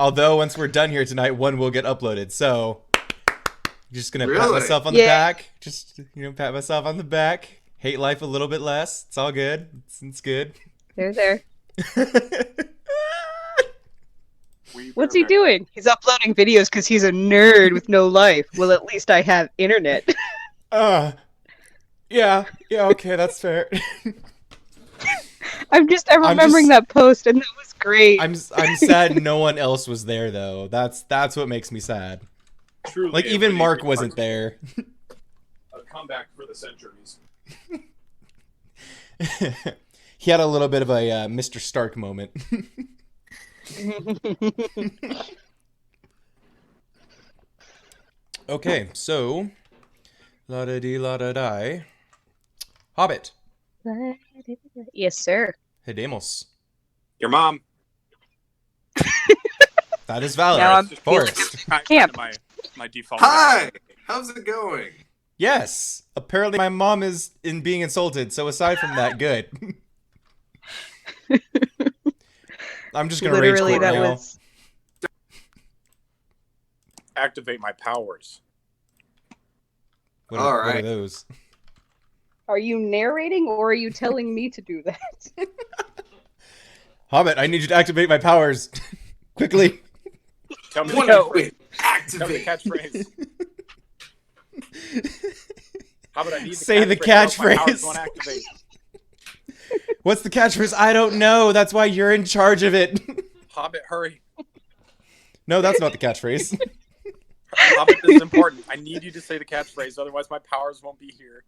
Although once we're done here tonight, one will get uploaded. So just gonna pat Really? myself on the back. Just pat myself on the back. Hate life a little bit less. It's all good. It's good. There. What's he doing? He's uploading videos because he's a nerd with no life. Well, at least I have internet. Yeah, okay, that's fair. I'm remembering that post, and that was great. I'm sad no one else was there though. That's what makes me sad. Truly, like even Mark wasn't there. A comeback for the centuries. He had a little bit of a Mr. Stark moment. Okay, so la da dee la da die. Hobbit. Yes, sir. Hedemos. Your mom. That is valid. Now I'm Forrest. Camp. My default. Hi! How's it going? Yes. Apparently my mom is being insulted, so aside from that, good. I'm just gonna rage quit now. Activate my powers. What All are right. those? Are you narrating, or are you telling me to do that? Hobbit, I need you to activate my powers. Quickly. Tell me Wait, Tell me the activate. catchphrase. How about I need Say the the catchphrase? My powers catchphrase. won't activate. What's the catchphrase? I don't know. That's why you're in charge of it. Hobbit, hurry. No, that's not the catchphrase. Hobbit, this is important. I need you to say the catchphrase, otherwise my powers won't be here.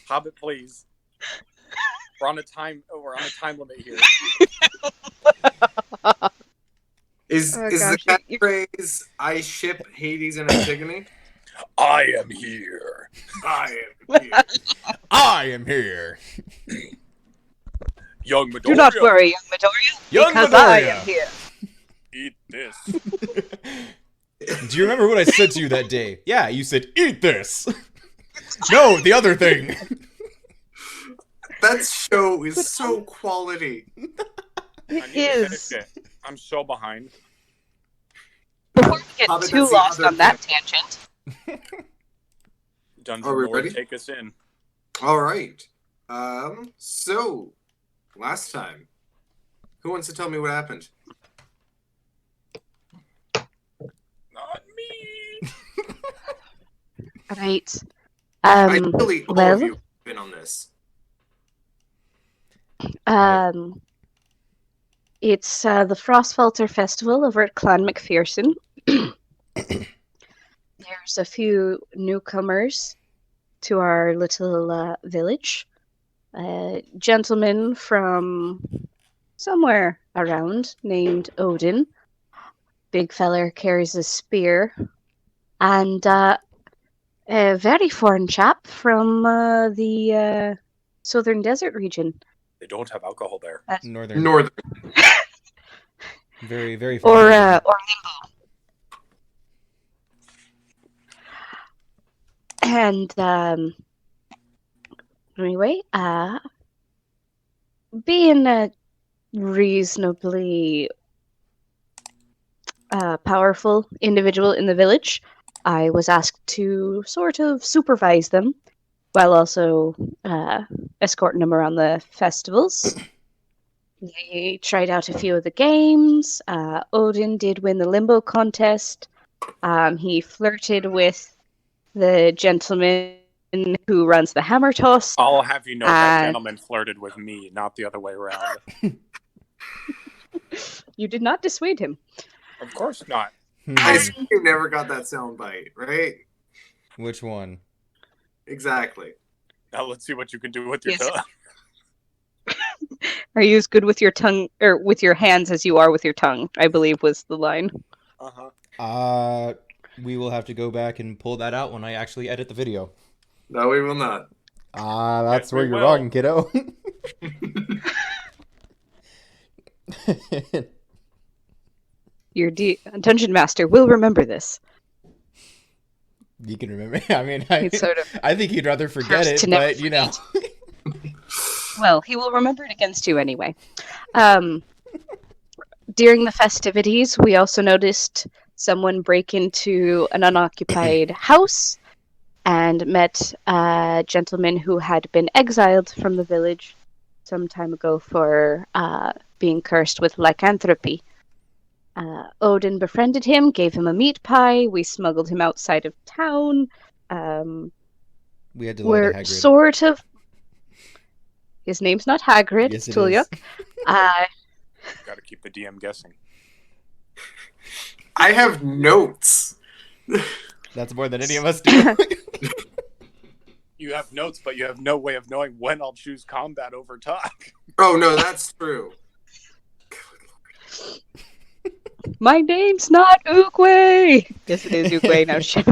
Hobbit, please. We're on a time limit here. Is Oh, the gosh, catchphrase "I ship Hades and Antigone"? I am here. I am here. I am here. Young Midoriya. Do not worry, young Midoriya, Young because Midoriya. I am here. Eat this. Do you remember what I said to you that day? Yeah, you said, eat this. No, the other thing. That show is so quality. I need to finish it. I'm so behind. Before we get Hobbit, too that's the lost other on that thing. tangent, Dungeon Are we Lord, ready? take us in. All right. So last time, who wants to tell me what happened? Not me. right? Ideally, all well, of you have been on this. It's the Frostfalter Festival over at Clan McPherson. There's a few newcomers to our little village. A gentleman from somewhere around named Odin. Big feller, carries a spear. And a very foreign chap from the southern desert region. They don't have alcohol there. Northern. Very, very Or far. Limbo. And anyway, being a reasonably powerful individual in the village, I was asked to sort of supervise them while also escorting them around the festivals. They tried out a few of the games. Odin did win the Limbo contest. He flirted with the gentleman who runs the hammer toss. I'll have you know that gentleman flirted with me, not the other way around. You did not dissuade him. Of course not. I assume you never got that sound bite, right? Which one? Exactly. Now let's see what you can do with your Yes. tongue. Are you as good with your tongue or with your hands as you are with your tongue? I believe was the line. Uh-huh. We will have to go back and pull that out when I actually edit the video. No, we will not. That's Yes, where we you're will. wrong, kiddo. Your dungeon master will remember this. You can remember. I mean, I He's sort of think you'd rather forget cursed it, to never but you know. Well, he will remember it against you anyway. During the festivities, we also noticed someone break into an unoccupied house and met a gentleman who had been exiled from the village some time ago for being cursed with lycanthropy. Odin befriended him, gave him a meat pie. We smuggled him outside of town. We had to lie to We're Hagrid. sort of. His name's not Hagrid. Yes, it's it is. Tulips. Got to keep the DM guessing. I have notes. That's more than any of us do. You have notes, but you have no way of knowing when I'll choose combat over talk. Oh no, that's true. My name's not Oogway. Yes, it is Oogway. Now shout.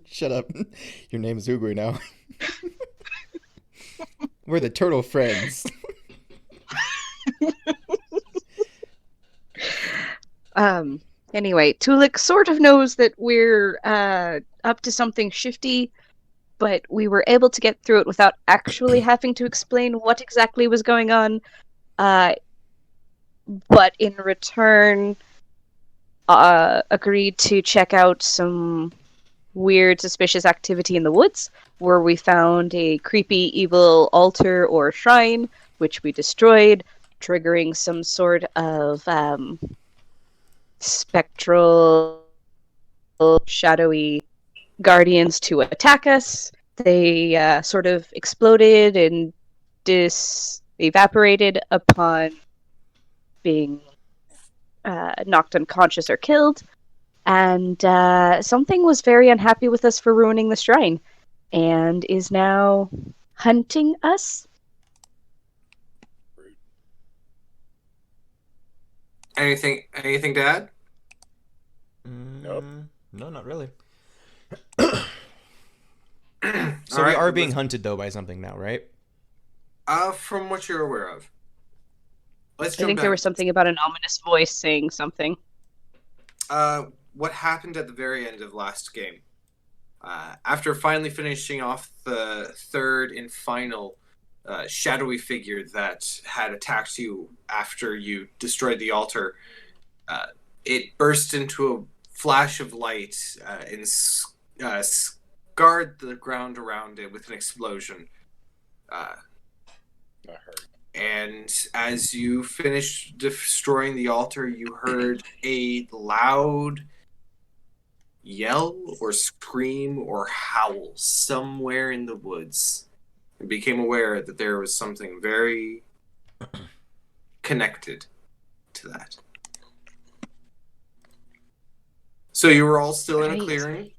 Shut up. Your name is Ugui now. We're the turtle friends. Anyway, Tulik sort of knows that we're up to something shifty, but we were able to get through it without actually having to explain what exactly was going on. But in return, agreed to check out some weird, suspicious activity in the woods, where we found a creepy, evil altar or shrine, which we destroyed, triggering some sort of spectral, shadowy guardians to attack us. They sort of exploded and evaporated upon being knocked unconscious or killed. And something was very unhappy with us for ruining the shrine and is now hunting us. Anything to add? Nope. No, not really. All So we right, are being hunted, though, by something now, right? From what you're aware of. Let's I jump think back. there was something about an ominous voice saying something. What happened at the very end of last game? After finally finishing off the third and final shadowy figure that had attacked you after you destroyed the altar, it burst into a flash of light and scarred the ground around it with an explosion. I heard. And as you finished destroying the altar, you heard a loud yell or scream or howl somewhere in the woods, and became aware that there was something very connected to that. So you were all still in a Right. clearing.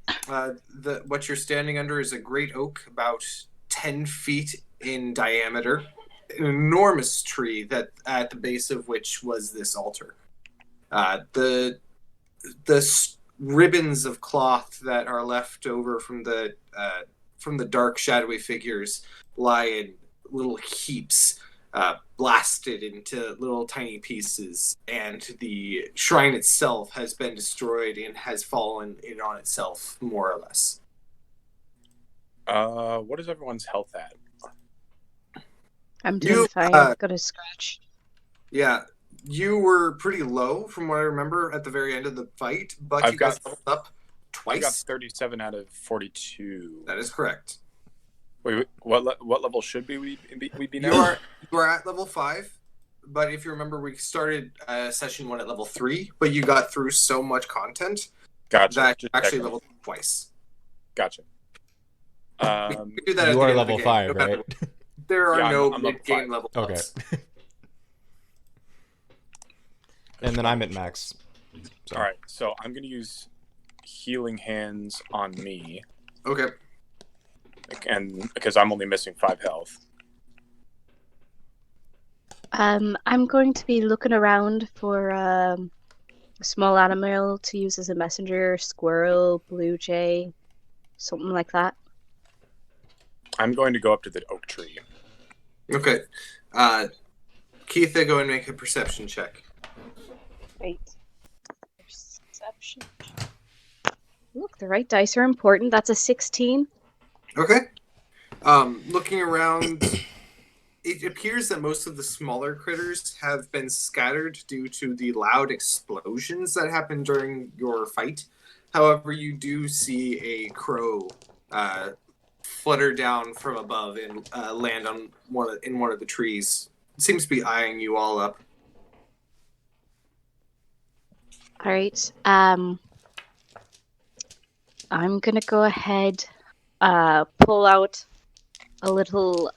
What you're standing under is a great oak about 10 feet in diameter. An enormous tree that at the base of which was this altar. The ribbons of cloth that are left over from the dark shadowy figures lie in little heaps, blasted into little tiny pieces, and the shrine itself has been destroyed and has fallen in on itself, more or less. What is everyone's health at? I'm doing You, fine. I've got a scratch. Yeah, you were pretty low from what I remember at the very end of the fight, but I've you guys got- leveled up I got twice. 37 out of 42. That is correct. Wait, what level should we be You now? are at level 5, but if you remember, we started session 1 at level 3, but you got through so much content Gotcha. that you Just actually checking. leveled up twice. Gotcha. We do that at You the are end of level the game, 5, no matter right? what. There are Yeah, no I'm level mid-game 5. level Okay. ups. And then I'm at max. So. All right, so I'm going to use healing hands on me, Okay. and because I'm only missing 5 health. I'm going to be looking around for a small animal to use as a messenger, squirrel, blue jay, something like that. I'm going to go up to the oak tree. Okay. Keitha, go and make a perception check. Right. Perception. Look, the right dice are important. That's a 16. Okay. Looking around, it appears that most of the smaller critters have been scattered due to the loud explosions that happened during your fight. However, you do see a crow flutter down from above and land on one of the trees. It seems to be eyeing you all up. All right. I'm gonna go ahead, pull out a little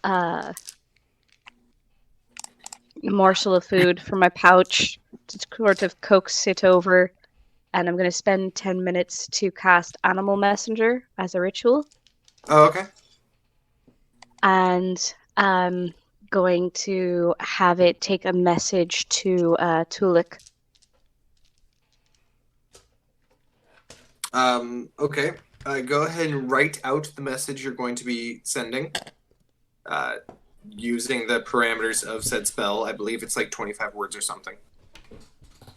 morsel of food from my pouch to sort of coax it over, and I'm gonna spend 10 minutes to cast Animal Messenger as a ritual, Oh, okay. and I'm going to have it take a message to Tulik. Okay. Go ahead and write out the message you're going to be sending. Using the parameters of said spell. I believe it's like 25 words or something.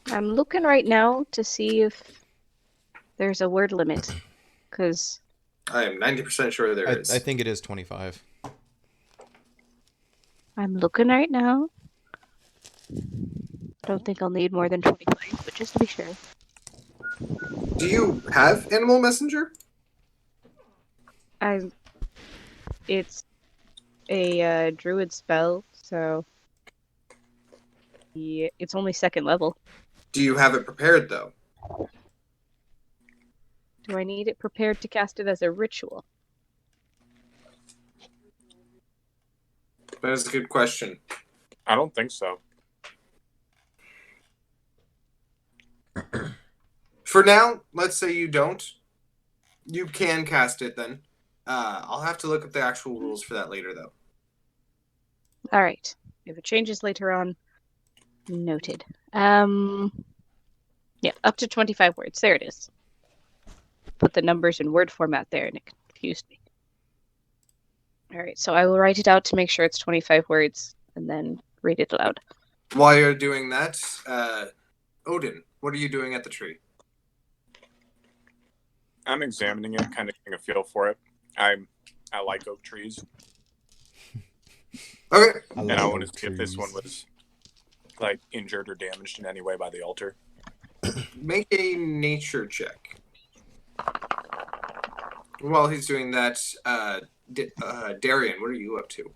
I'm looking right now to see if there's a word limit, because I am 90% sure there is. I think it is 25. I'm looking right now. I don't think I'll need more than 25, but just to be sure. Do you have Animal Messenger? It's a druid spell, so it's only 2nd level. Do you have it prepared, though? Do I need it prepared to cast it as a ritual? That is a good question. I don't think so. For now, let's say you don't. You can cast it then. I'll have to look up the actual rules for that later, though. All right. If it changes later on, noted. Yeah, up to 25 words. There it is. Put the numbers in word format there, and it confused me. All right, so I will write it out to make sure it's 25 words, and then read it aloud. While you're doing that, Odin, what are you doing at the tree? I'm examining it, kind of getting a feel for it. I like oak trees, Okay. and I want to see if this one was like injured or damaged in any way by the altar. Make a nature check. While he's doing that, Darian, what are you up to?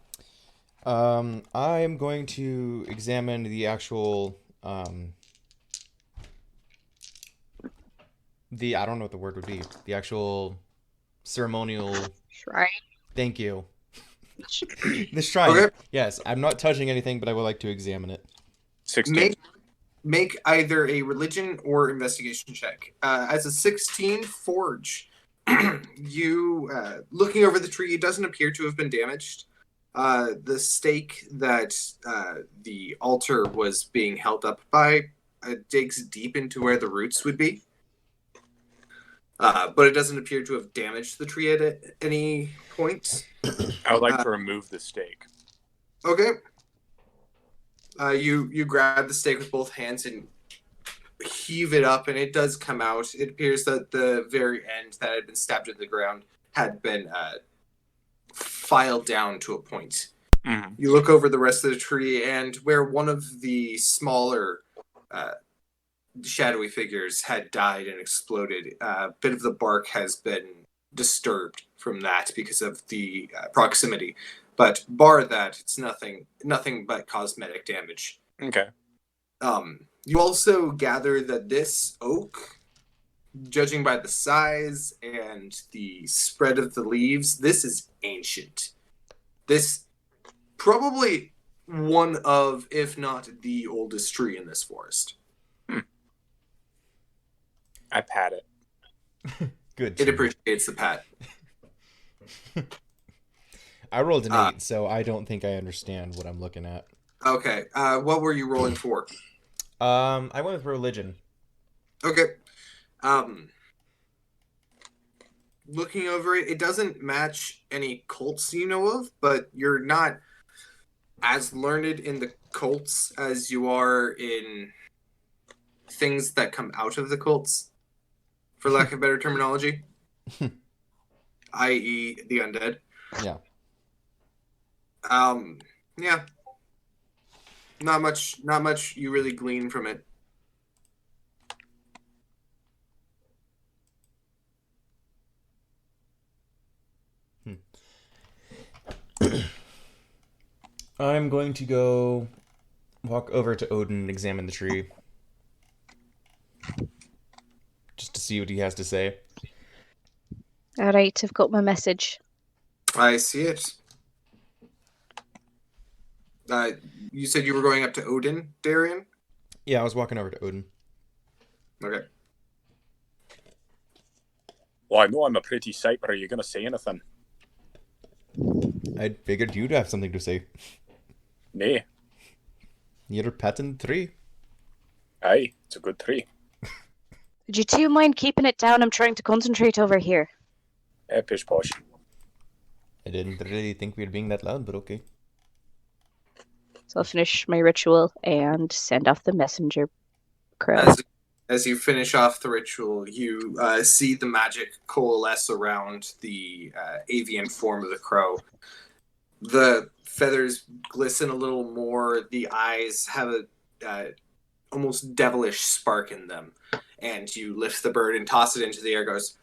I'm going to examine the actual I don't know what the word would be. The actual ceremonial Shrine. Thank you. The shrine. Okay. Yes, I'm not touching anything, but I would like to examine it. 16. Make either a religion or investigation check. As a 16 forge, you looking over the tree, it doesn't appear to have been damaged. The stake that the altar was being held up by digs deep into where the roots would be. But it doesn't appear to have damaged the tree at any point. I would like to remove the stake. Okay. You grab the stake with both hands and heave it up, and it does come out. It appears that the very end that had been stabbed into the ground had been filed down to a point. Mm-hmm. You look over the rest of the tree, and where one of the smaller shadowy figures had died and exploded, a bit of the bark has been disturbed from that because of the proximity. But bar that, it's nothing but cosmetic damage. Okay. You also gather that this oak, judging by the size and the spread of the leaves, this is ancient. This probably one of, if not the oldest tree in this forest. I pat it. Good. It appreciates the pat. I rolled an 8, so I don't think I understand what I'm looking at. Okay. What were you rolling for? I went with religion. Okay. Looking over it, it doesn't match any cults you know of, but you're not as learned in the cults as you are in things that come out of the cults, for lack of better terminology, i.e. the undead. Yeah. Yeah. Not much you really glean from it. I'm going to go walk over to Odin and examine the tree. Just to see what he has to say. Alright, I've got my message. I see it. You said you were going up to Odin, Darian? Yeah, I was walking over to Odin. Okay. Well, I know I'm a pretty sight, but are you going to say anything? I figured you'd have something to say. Nay. You're patting the tree. Aye, it's a good tree. Would you two mind keeping it down? I'm trying to concentrate over here. Pish posh. I didn't really think we were being that loud, but okay. So I'll finish my ritual and send off the messenger crow. As you finish off the ritual, you see the magic coalesce around the avian form of the crow. The feathers glisten a little more. The eyes have a almost devilish spark in them. And you lift the bird and toss it into the air. Goes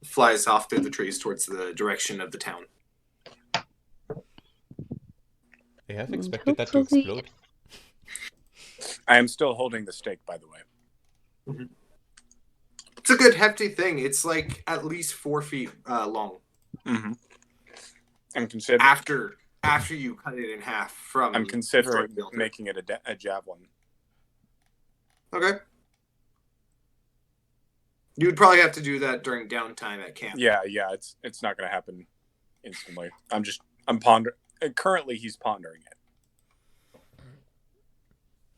flies off through the trees towards the direction of the town. I half expected that to explode. I am still holding the stake, by the way. Mm-hmm. It's a good hefty thing. It's like at least 4 feet long. Mm-hmm. I'm considering after you cut it in half from. I'm considering making it a javelin. Okay. You would probably have to do that during downtime at camp. Yeah, it's not going to happen instantly. I'm pondering. Currently, he's pondering it.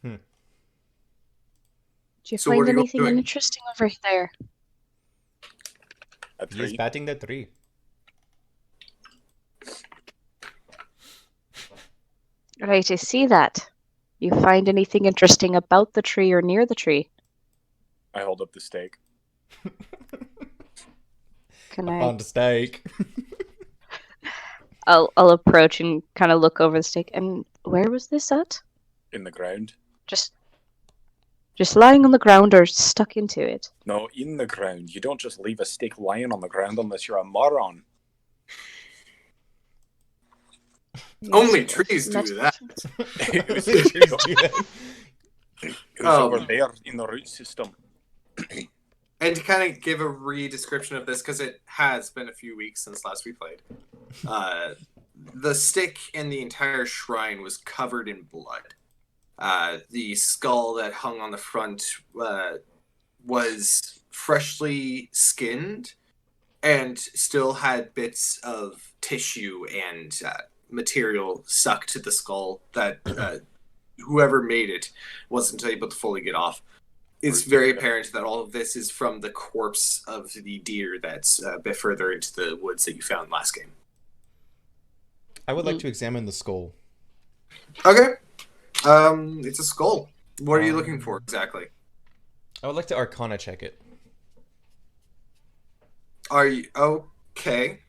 Do you So what find are you anything doing? interesting over there? A He's tree. patting the tree. Right, I see that. You find anything interesting about the tree or near the tree? I hold up the stake. Can I I? found a stake. I'll approach and kind of look over the stake. And where was this at? In the ground. Just lying on the ground or stuck into it? No, in the ground. You don't just leave a stake lying on the ground unless you're a moron. Only Yes, trees do that. It was Oh. over there in the root system. And to kind of give a re-description of this, because it has been a few weeks since last we played, the stick and the entire shrine was covered in blood. The skull that hung on the front was freshly skinned and still had bits of tissue and material stuck to the skull that whoever made it wasn't able to fully get off. It's very apparent that all of this is from the corpse of the deer that's a bit further into the woods that you found last game. I would like to examine the skull. Okay. It's a skull. What are you looking for exactly? I would like to Arcana check it. Are you okay?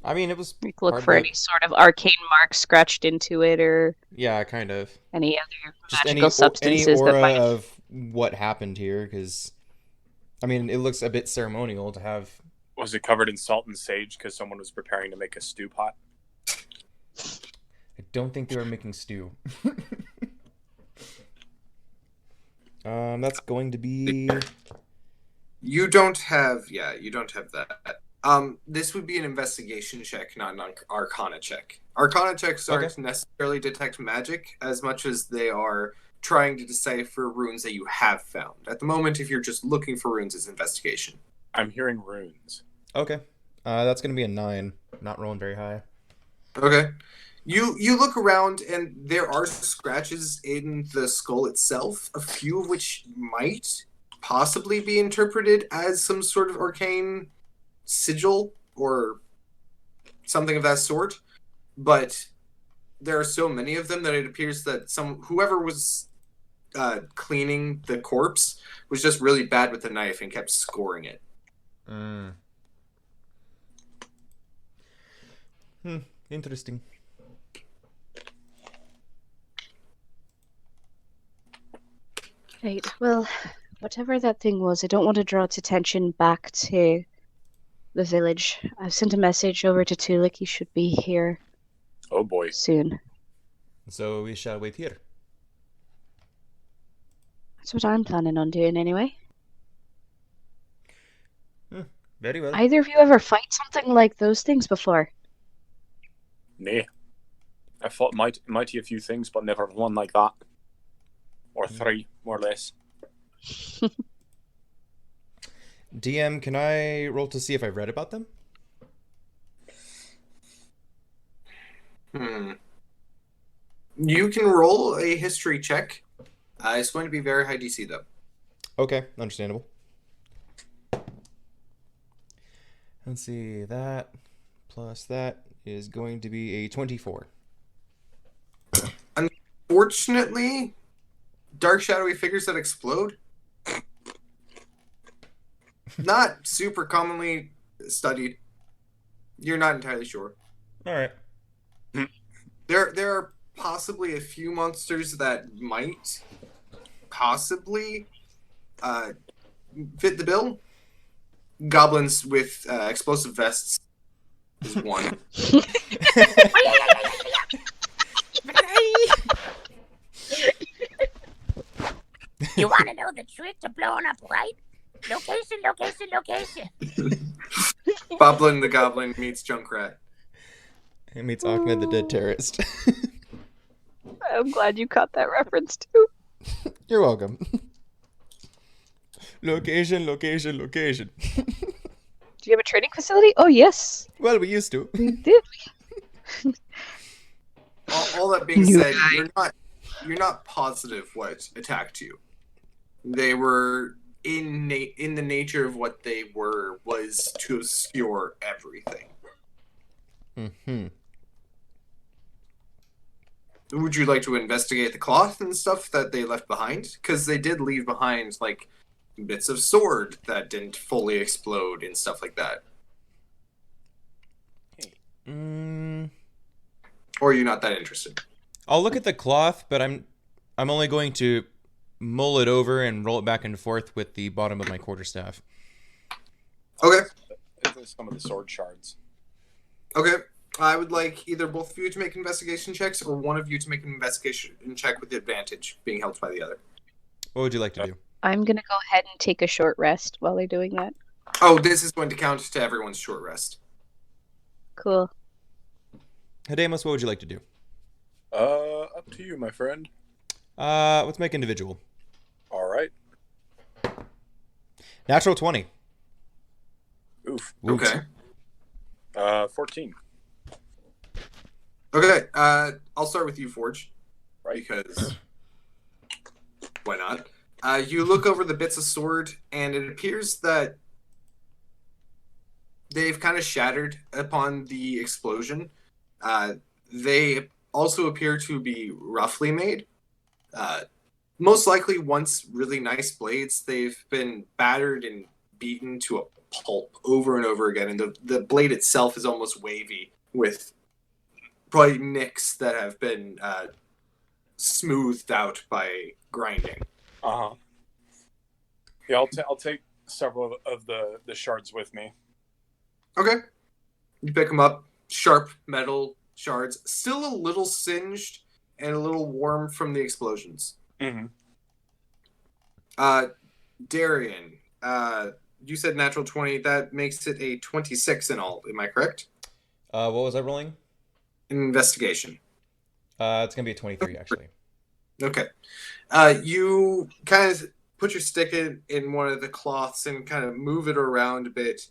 I mean, it was We could look hard for to- any sort of arcane mark scratched into it or Yeah, kind of. any other Just magical substances any aura that might... of what happened here, because I mean, it looks a bit ceremonial to have. Was it covered in salt and sage because someone was preparing to make a stew pot? I don't think they were making stew. That's going to be. You don't have that. This would be an investigation check, not an Arcana check. Arcana checks aren't necessarily detect magic as much as they are trying to decipher runes that you have found. At the moment, if you're just looking for runes, it's investigation. I'm hearing runes. Okay. That's going to be a 9. Not rolling very high. Okay. You look around and there are scratches in the skull itself, a few of which might possibly be interpreted as some sort of arcane sigil or something of that sort. But there are so many of them that it appears that whoever was cleaning the corpse was just really bad with the knife and kept scoring it. Interesting. Right, well, whatever that thing was, I don't want to draw its attention back to the village. I've sent a message over to Tulik. He should be here Oh boy. soon. So we shall wait here. That's what I'm planning on doing anyway. Very well. Either of you ever fight something like those things before? Nay. I fought mighty a few things, but never one like that. Or three, more or less. DM, can I roll to see if I've read about them? You can roll a history check. It's going to be very high DC, though. Okay, understandable. Let's see, that plus that is going to be a 24. Unfortunately, dark shadowy figures that explode, not super commonly studied. You're not entirely sure. All right. There are possibly a few monsters that might possibly fit the bill. Goblins with explosive vests is one. You want to know the trick to blowing up, right? Location, location, location. Boblin the Goblin meets Junkrat. It meets Ahmed the Dead Terrorist. I'm glad you caught that reference too. You're welcome. Location, location, location. Do you have a training facility? Oh yes, Well, we used to. we did. All that being New said, you're not positive what attacked you. They were in the nature of what they were was to obscure everything. Mm-hmm. Would you like to investigate the cloth and stuff that they left behind? Because they did leave behind like bits of sword that didn't fully explode and stuff like that. Or are you not that interested? I'll look at the cloth, but I'm only going to mull it over and roll it back and forth with the bottom of my quarterstaff. Okay. Some of the sword shards. Okay. I would like either both of you to make investigation checks or one of you to make an investigation check with the advantage being helped by the other. What would you like to do? I'm gonna go ahead and take a short rest while they're doing that. Oh, this is going to count to everyone's short rest. Cool. Hademus, what would you like to do? Up to you, my friend. Let's make individual. All right. Natural 20. Oof. Woot. Okay. 14. Okay. I'll start with you, Forge. Right. Because why not? You look over the bits of sword, and it appears that they've kind of shattered upon the explosion. They also appear to be roughly made. Most likely once really nice blades. They've been battered and beaten to a pulp over and over again, and the blade itself is almost wavy with probably nicks that have been smoothed out by grinding. Uh-huh. Yeah, I'll take several of the shards with me. Okay. You pick them up. Sharp metal shards. Still a little singed and a little warm from the explosions. Mm-hmm. Darian, you said natural 20. That makes it a 26 in all. Am I correct? What was I rolling? Investigation. It's going to be a 23, actually. Okay. You kind of put your stick in one of the cloths and kind of move it around a bit.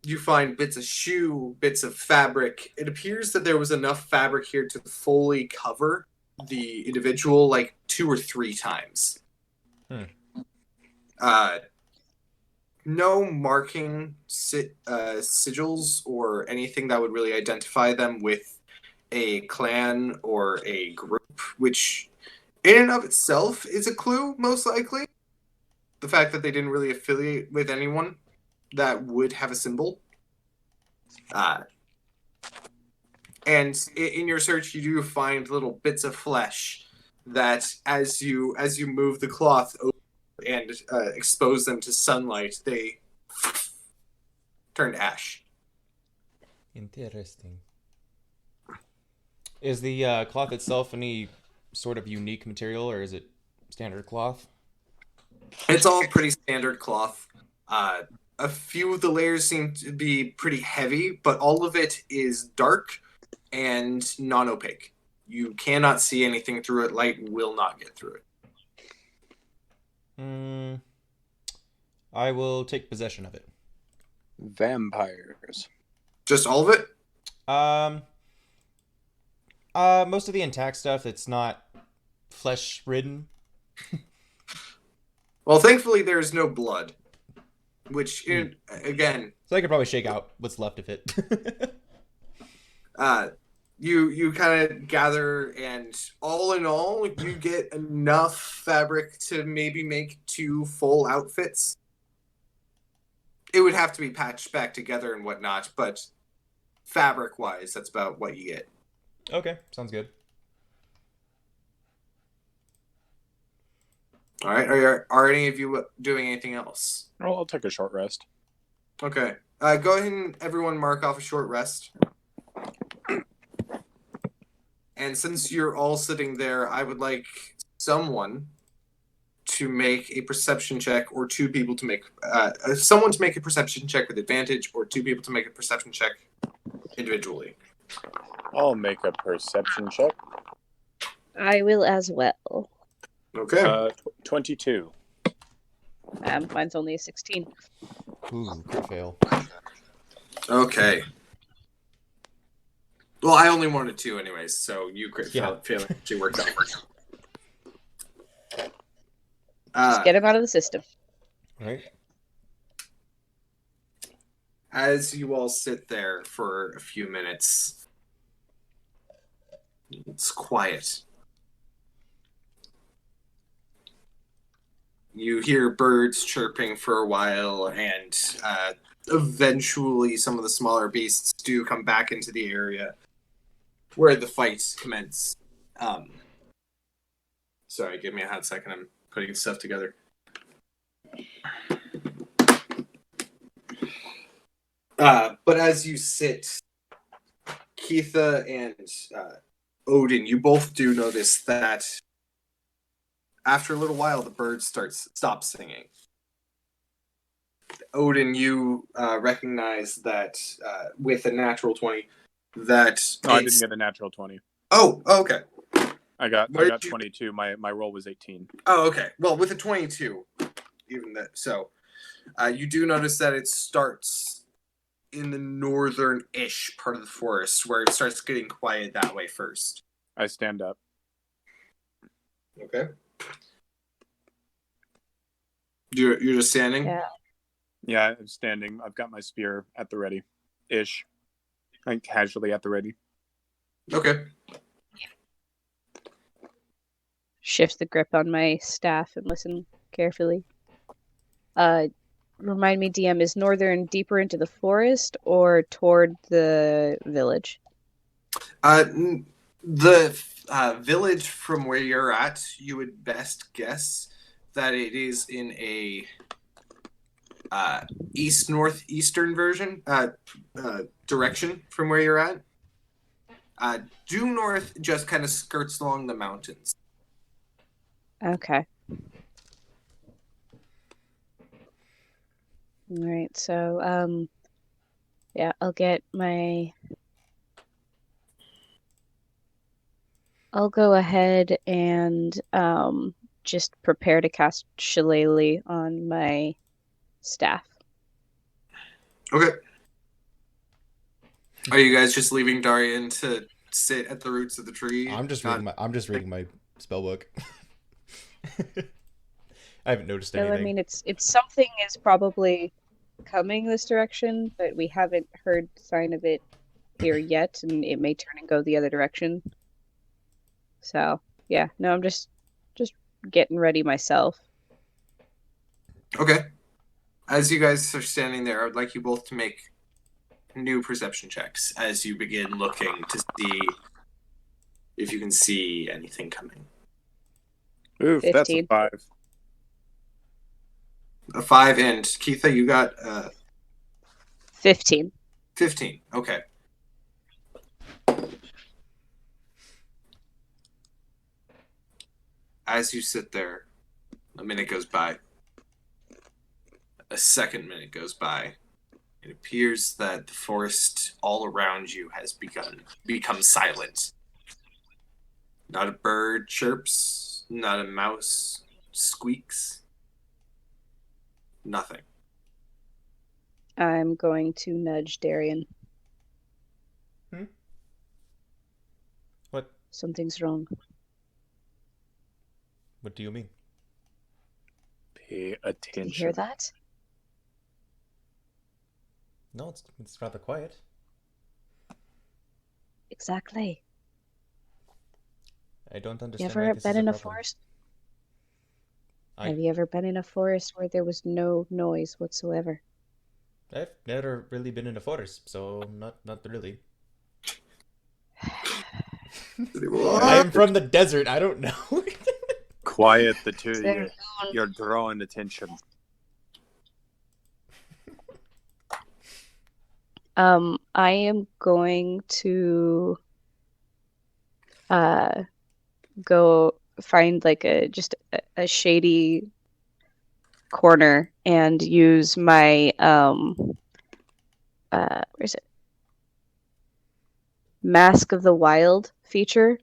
You find bits of shoe, bits of fabric. It appears that there was enough fabric here to fully cover the individual like 2 or 3 times. No marking sigils or anything that would really identify them with a clan or a group, which in and of itself is a clue, most likely. The fact that they didn't really affiliate with anyone that would have a symbol. And in your search, you do find little bits of flesh that as you move the cloth over and expose them to sunlight, they turn to ash. Interesting. Is the cloth itself any sort of unique material, or is it standard cloth? It's all pretty standard cloth. A few of the layers seem to be pretty heavy, but all of it is dark and non-opaque. You cannot see anything through it. Light will not get through it. I will take possession of it. Vampires. Just all of it? Most of the intact stuff that's not flesh ridden. Well, thankfully there's no blood. Which, again... So I could probably shake out what's left of it. You kind of gather, and all in all, you get enough fabric to maybe make 2 full outfits. It would have to be patched back together and whatnot, but fabric-wise, that's about what you get. Okay, sounds good. All right, are any of you doing anything else? Oh, I'll take a short rest. Okay. Go ahead and everyone mark off a short rest. And since you're all sitting there, I would like someone to make a perception check, or 2 people to make... someone to make a perception check with advantage, or 2 people to make a perception check individually. I'll make a perception check. I will as well. Okay. 22. Mine's only a 16. Ooh, crit fail. Okay. Well, I only wanted 2 anyways, so you crit failing actually worked out. Just get him out of the system. Right. As you all sit there for a few minutes, it's quiet. You hear birds chirping for a while, and eventually some of the smaller beasts do come back into the area where the fight commenced. Sorry, give me a hot second. I'm putting stuff together. But as you sit, Keitha and Odin, you both do notice that after a little while, the birds stop singing. Odin, you recognize that with a natural 20, that No, I didn't get a natural 20. Oh, okay. I got Where did you- 22. My roll was 18. Oh, okay. Well, with a 22, even that. So, you do notice that it starts in the northern-ish part of the forest, where it starts getting quiet that way first. I stand up. Okay. You're just standing? Yeah. Yeah, I'm standing. I've got my spear at the ready. Ish. Like casually at the ready. Okay. Shift the grip on my staff and listen carefully. Remind me, DM, is northern deeper into the forest or toward the village? The village from where you're at, you would best guess that it is in a east-northeastern direction from where you're at. Due north just kind of skirts along the mountains. Okay. All right, so, yeah, I'll go ahead and, just prepare to cast Shillelagh on my staff. Okay. Are you guys just leaving Darian to sit at the roots of the tree? I'm just reading my spell book. I haven't noticed So, anything. I mean, it's something is probably coming this direction, but we haven't heard sign of it here yet, and it may turn and go the other direction. So, yeah, no, I'm just getting ready myself. Okay. As you guys are standing there, I would like you both to make new perception checks as you begin looking to see if you can see anything coming. Oof, that's a 15. 5. A 5, and Keitha, you got 15. 15. Okay. As you sit there, a minute goes by. A second minute goes by. It appears that the forest all around you has become silent. Not a bird chirps, not a mouse squeaks. Nothing. I'm going to nudge Darian. What? Something's wrong. What do you mean? Pay Did attention. you hear that? No, it's rather quiet. Exactly. I don't You understand ever why this been is a in a problem. forest? I- Have you ever been in a forest where there was no noise whatsoever? I've never really been in a forest, so not really. I am from the desert. I don't know. Quiet, the two of There- you. You're drawing attention. I am going to go find like a shady corner and use my where is it? Mask of the Wild feature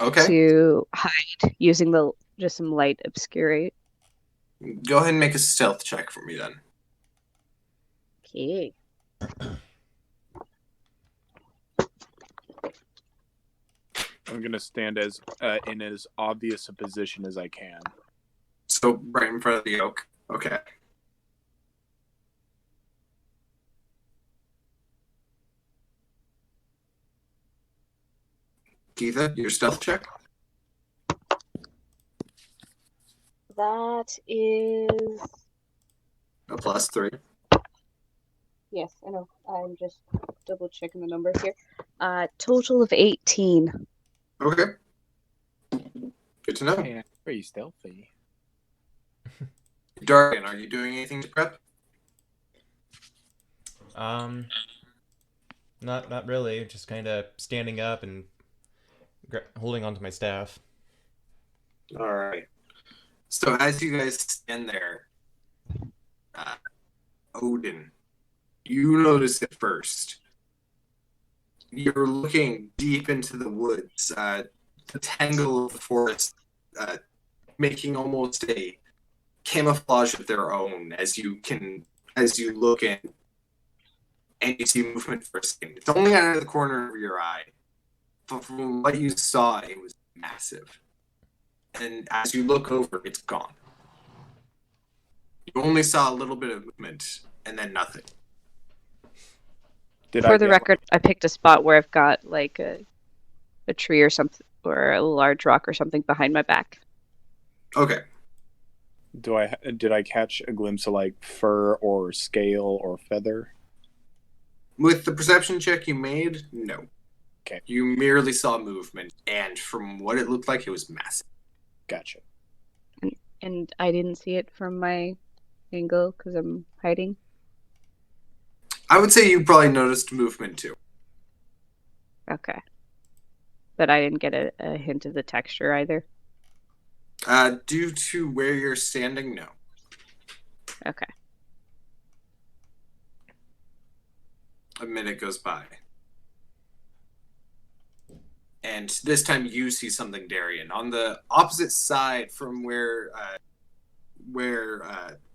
Okay. to hide using just some light obscurate. Go ahead and make a stealth check for me then. Okay. I'm gonna stand as in as obvious a position as I can. So right in front of the oak. Okay. Keitha, your stealth check? That is A +3. yes, I know. I'm just double checking the numbers here. Total of 18. Okay. Good to know. Yeah, pretty stealthy. Darian, are you doing anything to prep? Not really. Just kind of standing up and holding onto my staff. All right. So as you guys stand there, Odin, you notice it first. You're looking deep into the woods, the tangle of the forest, making almost a camouflage of their own as you look in and you see movement for a second. It's only out of the corner of your eye. But from what you saw, it was massive. And as you look over, it's gone. You only saw a little bit of movement and then nothing. For the record, I picked a spot where I've got like a tree or something, or a large rock or something behind my back. Okay. Did I catch a glimpse of like fur or scale or feather? With the perception check you made, no. Okay. You merely saw movement, and from what it looked like, it was massive. Gotcha. And I didn't see it from my angle because I'm hiding. I would say you probably noticed movement too. Okay. But I didn't get a hint of the texture either. Due to where you're standing, no. Okay. A minute goes by. And this time you see something, Darian. On the opposite side from where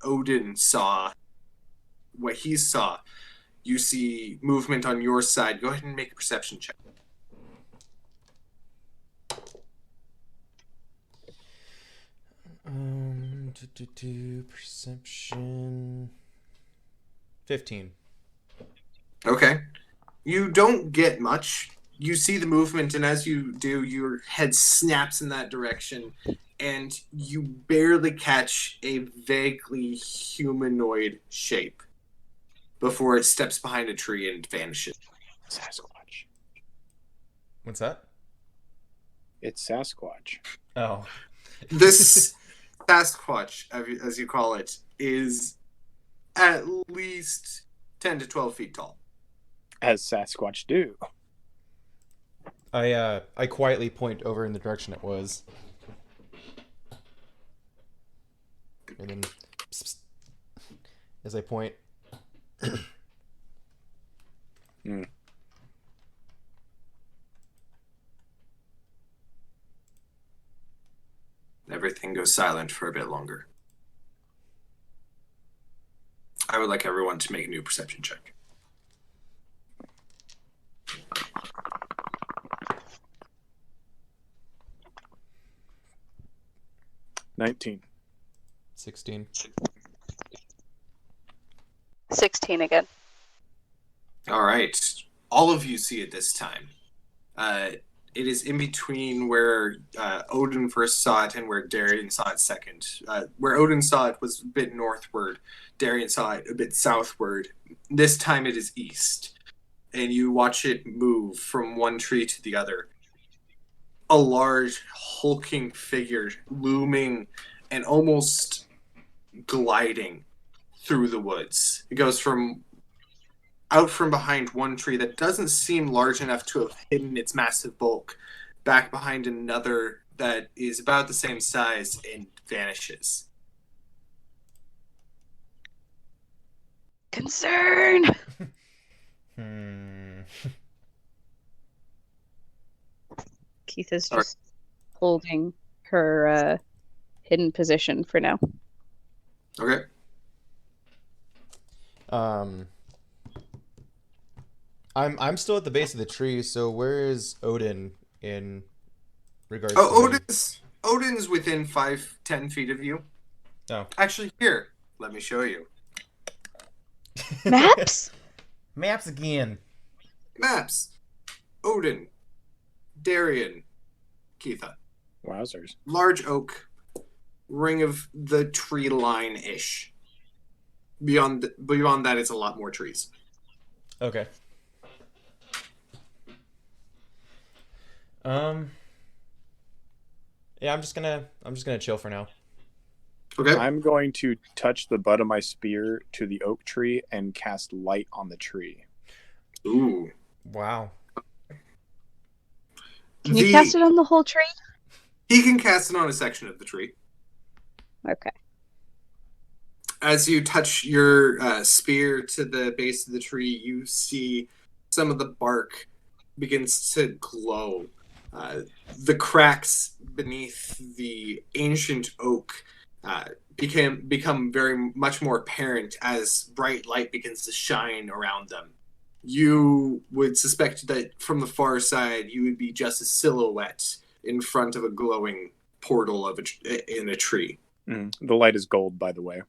Odin saw what he saw, you see movement on your side. Go ahead and make a perception check. Perception. 15. Okay. You don't get much. You see the movement, and as you do, your head snaps in that direction, and you barely catch a vaguely humanoid shape before it steps behind a tree and vanishes. Sasquatch. What's that? It's Sasquatch. Oh. This Sasquatch, as you call it, is at least 10 to 12 feet tall. As Sasquatch do. I quietly point over in the direction it was. And then psst, as I point. Hmm. Everything goes silent for a bit longer. I would like everyone to make a new perception check. $19. 16. 16 again. All right. All of you see it this time. It is in between where Odin first saw it and where Darian saw it second. Where Odin saw it was a bit northward. Darian saw it a bit southward. This time it is east. And you watch it move from one tree to the other. A large, hulking figure looming and almost gliding through the woods. It goes from out from behind one tree that doesn't seem large enough to have hidden its massive bulk, back behind another that is about the same size and vanishes. Concern! Keith is just holding her hidden position for now. Okay. I'm still at the base of the tree, so where is Odin in regards Oh, to Odin's within 5-10 feet of you. Oh. Actually, here, let me show you. Maps? Maps again. Maps. Odin. Darian. Keitha. Wowzers. Large oak. Ring of the tree line-ish. Beyond that, it's a lot more trees. Okay. Yeah, I'm just gonna chill for now. Okay. I'm going to touch the butt of my spear to the oak tree and cast light on the tree. Ooh. Wow. Can you cast it on the whole tree? He can cast it on a section of the tree. Okay. As you touch your spear to the base of the tree, you see some of the bark begins to glow. The cracks beneath the ancient oak become very much more apparent as bright light begins to shine around them. You would suspect that from the far side, you would be just a silhouette in front of a glowing portal in a tree. The light is gold, by the way.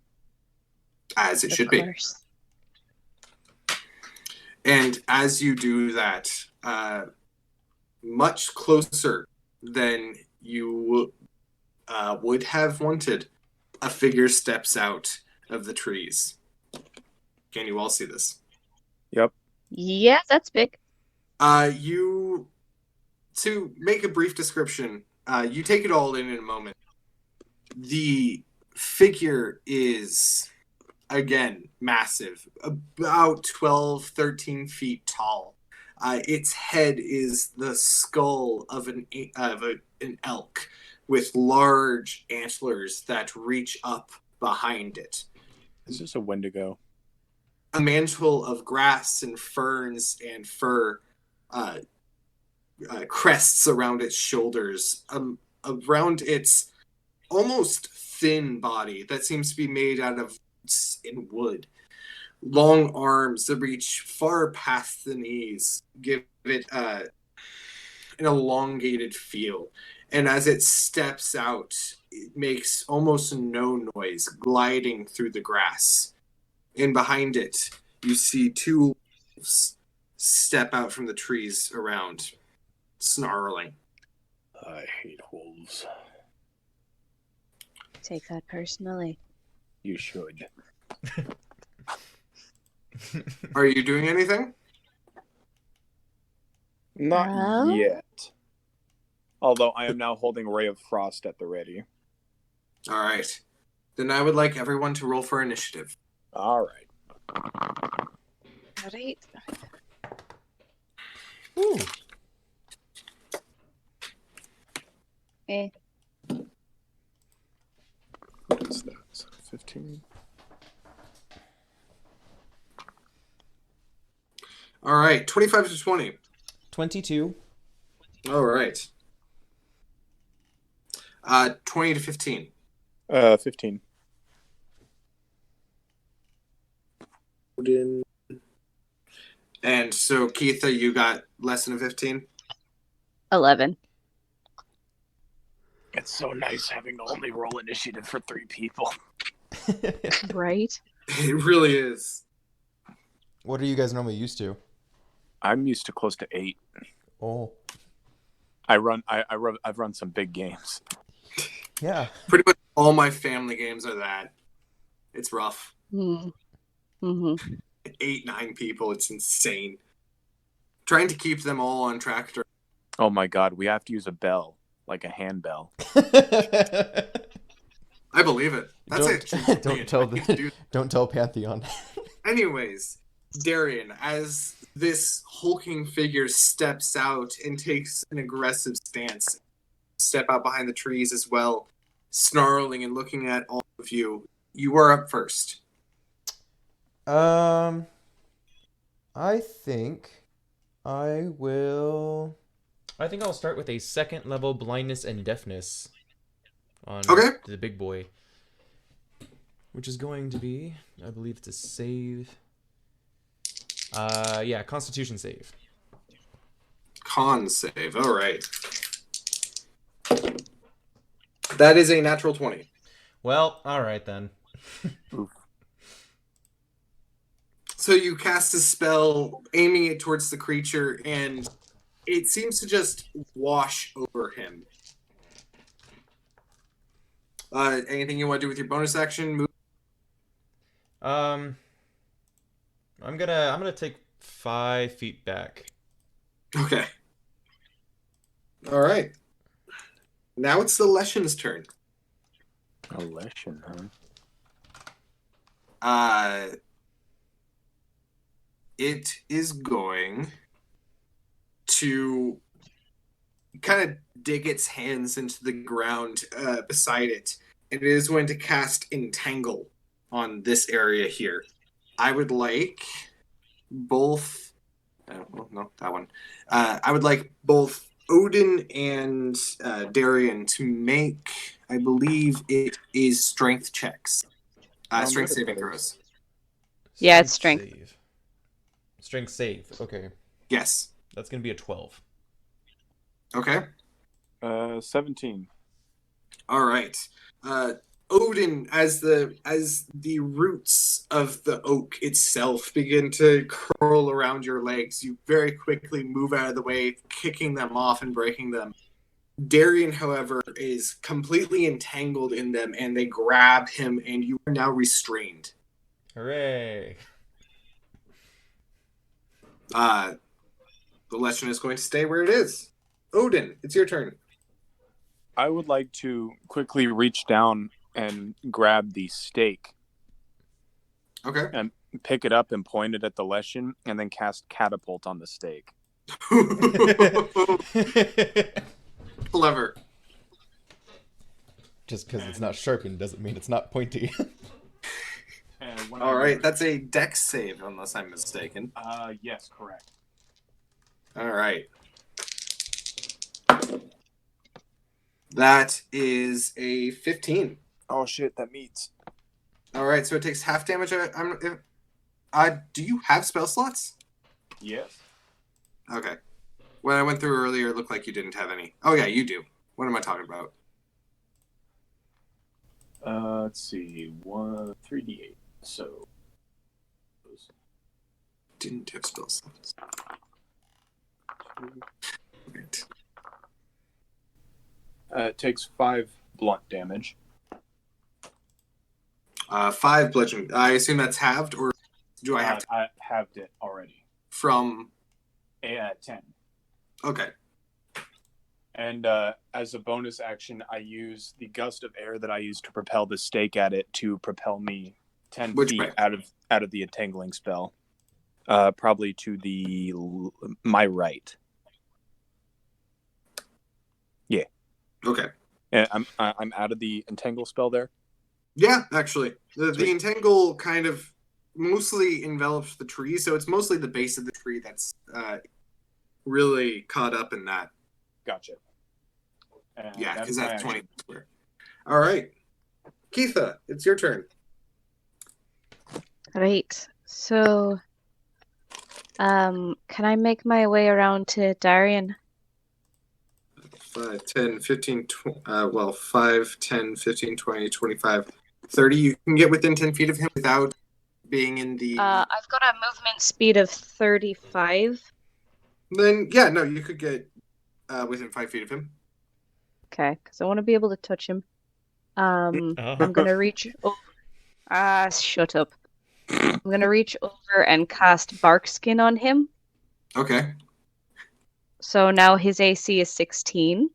As it Of should be. course. And as you do that, much closer than you would have wanted, a figure steps out of the trees. Can you all see this? Yep. Yeah, that's big. To make a brief description, you take it all in a moment. The figure is, again, massive, about 12, 13 feet tall. Its head is the skull of an elk with large antlers that reach up behind it. This is a Wendigo. A mantle of grass and ferns and fur crests around its shoulders, around its almost thin body that seems to be made out of in wood. Long arms that reach far past the knees give it an elongated feel. And as it steps out, it makes almost no noise, gliding through the grass. And behind it, you see two wolves step out from the trees around, snarling. I hate wolves. Take that personally. You should. Are you doing anything? Not Well? yet. Although I am now holding Ray of Frost at the ready. All right. Then I would like everyone to roll for initiative. All right. All right. Ooh. Eh. What is that? 15. All right. 25 to 20. 22. All right. 20 to 15. 15. And so, Keitha, you got less than a 15? 11. It's so nice having to only roll initiative for 3 people. Right? It really is. What are you guys normally used to? I'm used to close to 8. Oh. I've run some big games. Yeah. Pretty much all my family games are that. It's rough. Mm-hmm. 8, 9 people. It's insane. Trying to keep them all on track. Oh my god, we have to use a bell, like a handbell. I believe it. That's actually Don't tell Pantheon. Anyways, Darian, as this hulking figure steps out and takes an aggressive stance, step out behind the trees as well, snarling and looking at all of you. You are up first. I think I'll start with a second level blindness and deafness on the big boy, which is going to be, I believe it's a save. Yeah, Constitution save. Con save. All right. That is a natural 20. Well, all right then. So you cast a spell aiming it towards the creature, and it seems to just wash over him. Anything you want to do with your bonus action? Move. I'm gonna take 5 feet back. Okay. All right. Now it's the Leshen's turn. Oh, Leshen, huh? It is going to kind of dig its hands into the ground beside it. And it is going to cast Entangle on this area here. I would like both... no, that one. I would like both Odin and Darian to make, I believe it is strength checks. Strength saving throws. Yeah, it's strength. Save. Strength save. Okay. Yes. That's going to be a 12. Okay. 17. All right. Odin, as the roots of the oak itself begin to curl around your legs, you very quickly move out of the way, kicking them off and breaking them. Darian, however, is completely entangled in them, and they grab him, and you are now restrained. Hooray! The Leshen is going to stay where it is. Odin, it's your turn. I would like to quickly reach down and grab the stake. Okay. And pick it up and point it at the Leshen, and then cast Catapult on the stake. Clever. Just because it's not sharpened doesn't mean it's not pointy. All right, that's a dex save, unless I'm mistaken. Yes, correct. All right. That is a 15. Oh shit, that meets. All right, so it takes half damage. Do you have spell slots? Yes. Okay. When I went through earlier, it looked like you didn't have any. Oh yeah, you do. What am I talking about? Let's see, 3d8. So. Didn't have spell slots. Right. It takes 5 blunt damage. 5 bludgeoning. I assume that's halved, or do I have to? I halved it already. From? 10. Okay. And as a bonus action, I use the gust of air that I use to propel the stake at it to propel me 10 Which feet way? out of the entangling spell. Probably to my right. Yeah. Okay. And I'm out of the entangle spell there. Yeah, actually. The Sweet. entangle kind of mostly envelops the tree, so it's mostly the base of the tree that's really caught up in that. Gotcha. And Yeah, because my that's 20 action. square. All right. Keitha, it's your turn. Right. So, can I make my way around to Darian? 5, 10, 15, 5, 10, 15, 20, 25, 30. You can get within 10 feet of him without being in the... I've got a movement speed of 35. Then, yeah, no, you could get within 5 feet of him. Okay, because I want to be able to touch him. I'm gonna reach over. Shut up. I'm gonna reach over and cast Bark Skin on him. Okay. So now his AC is 16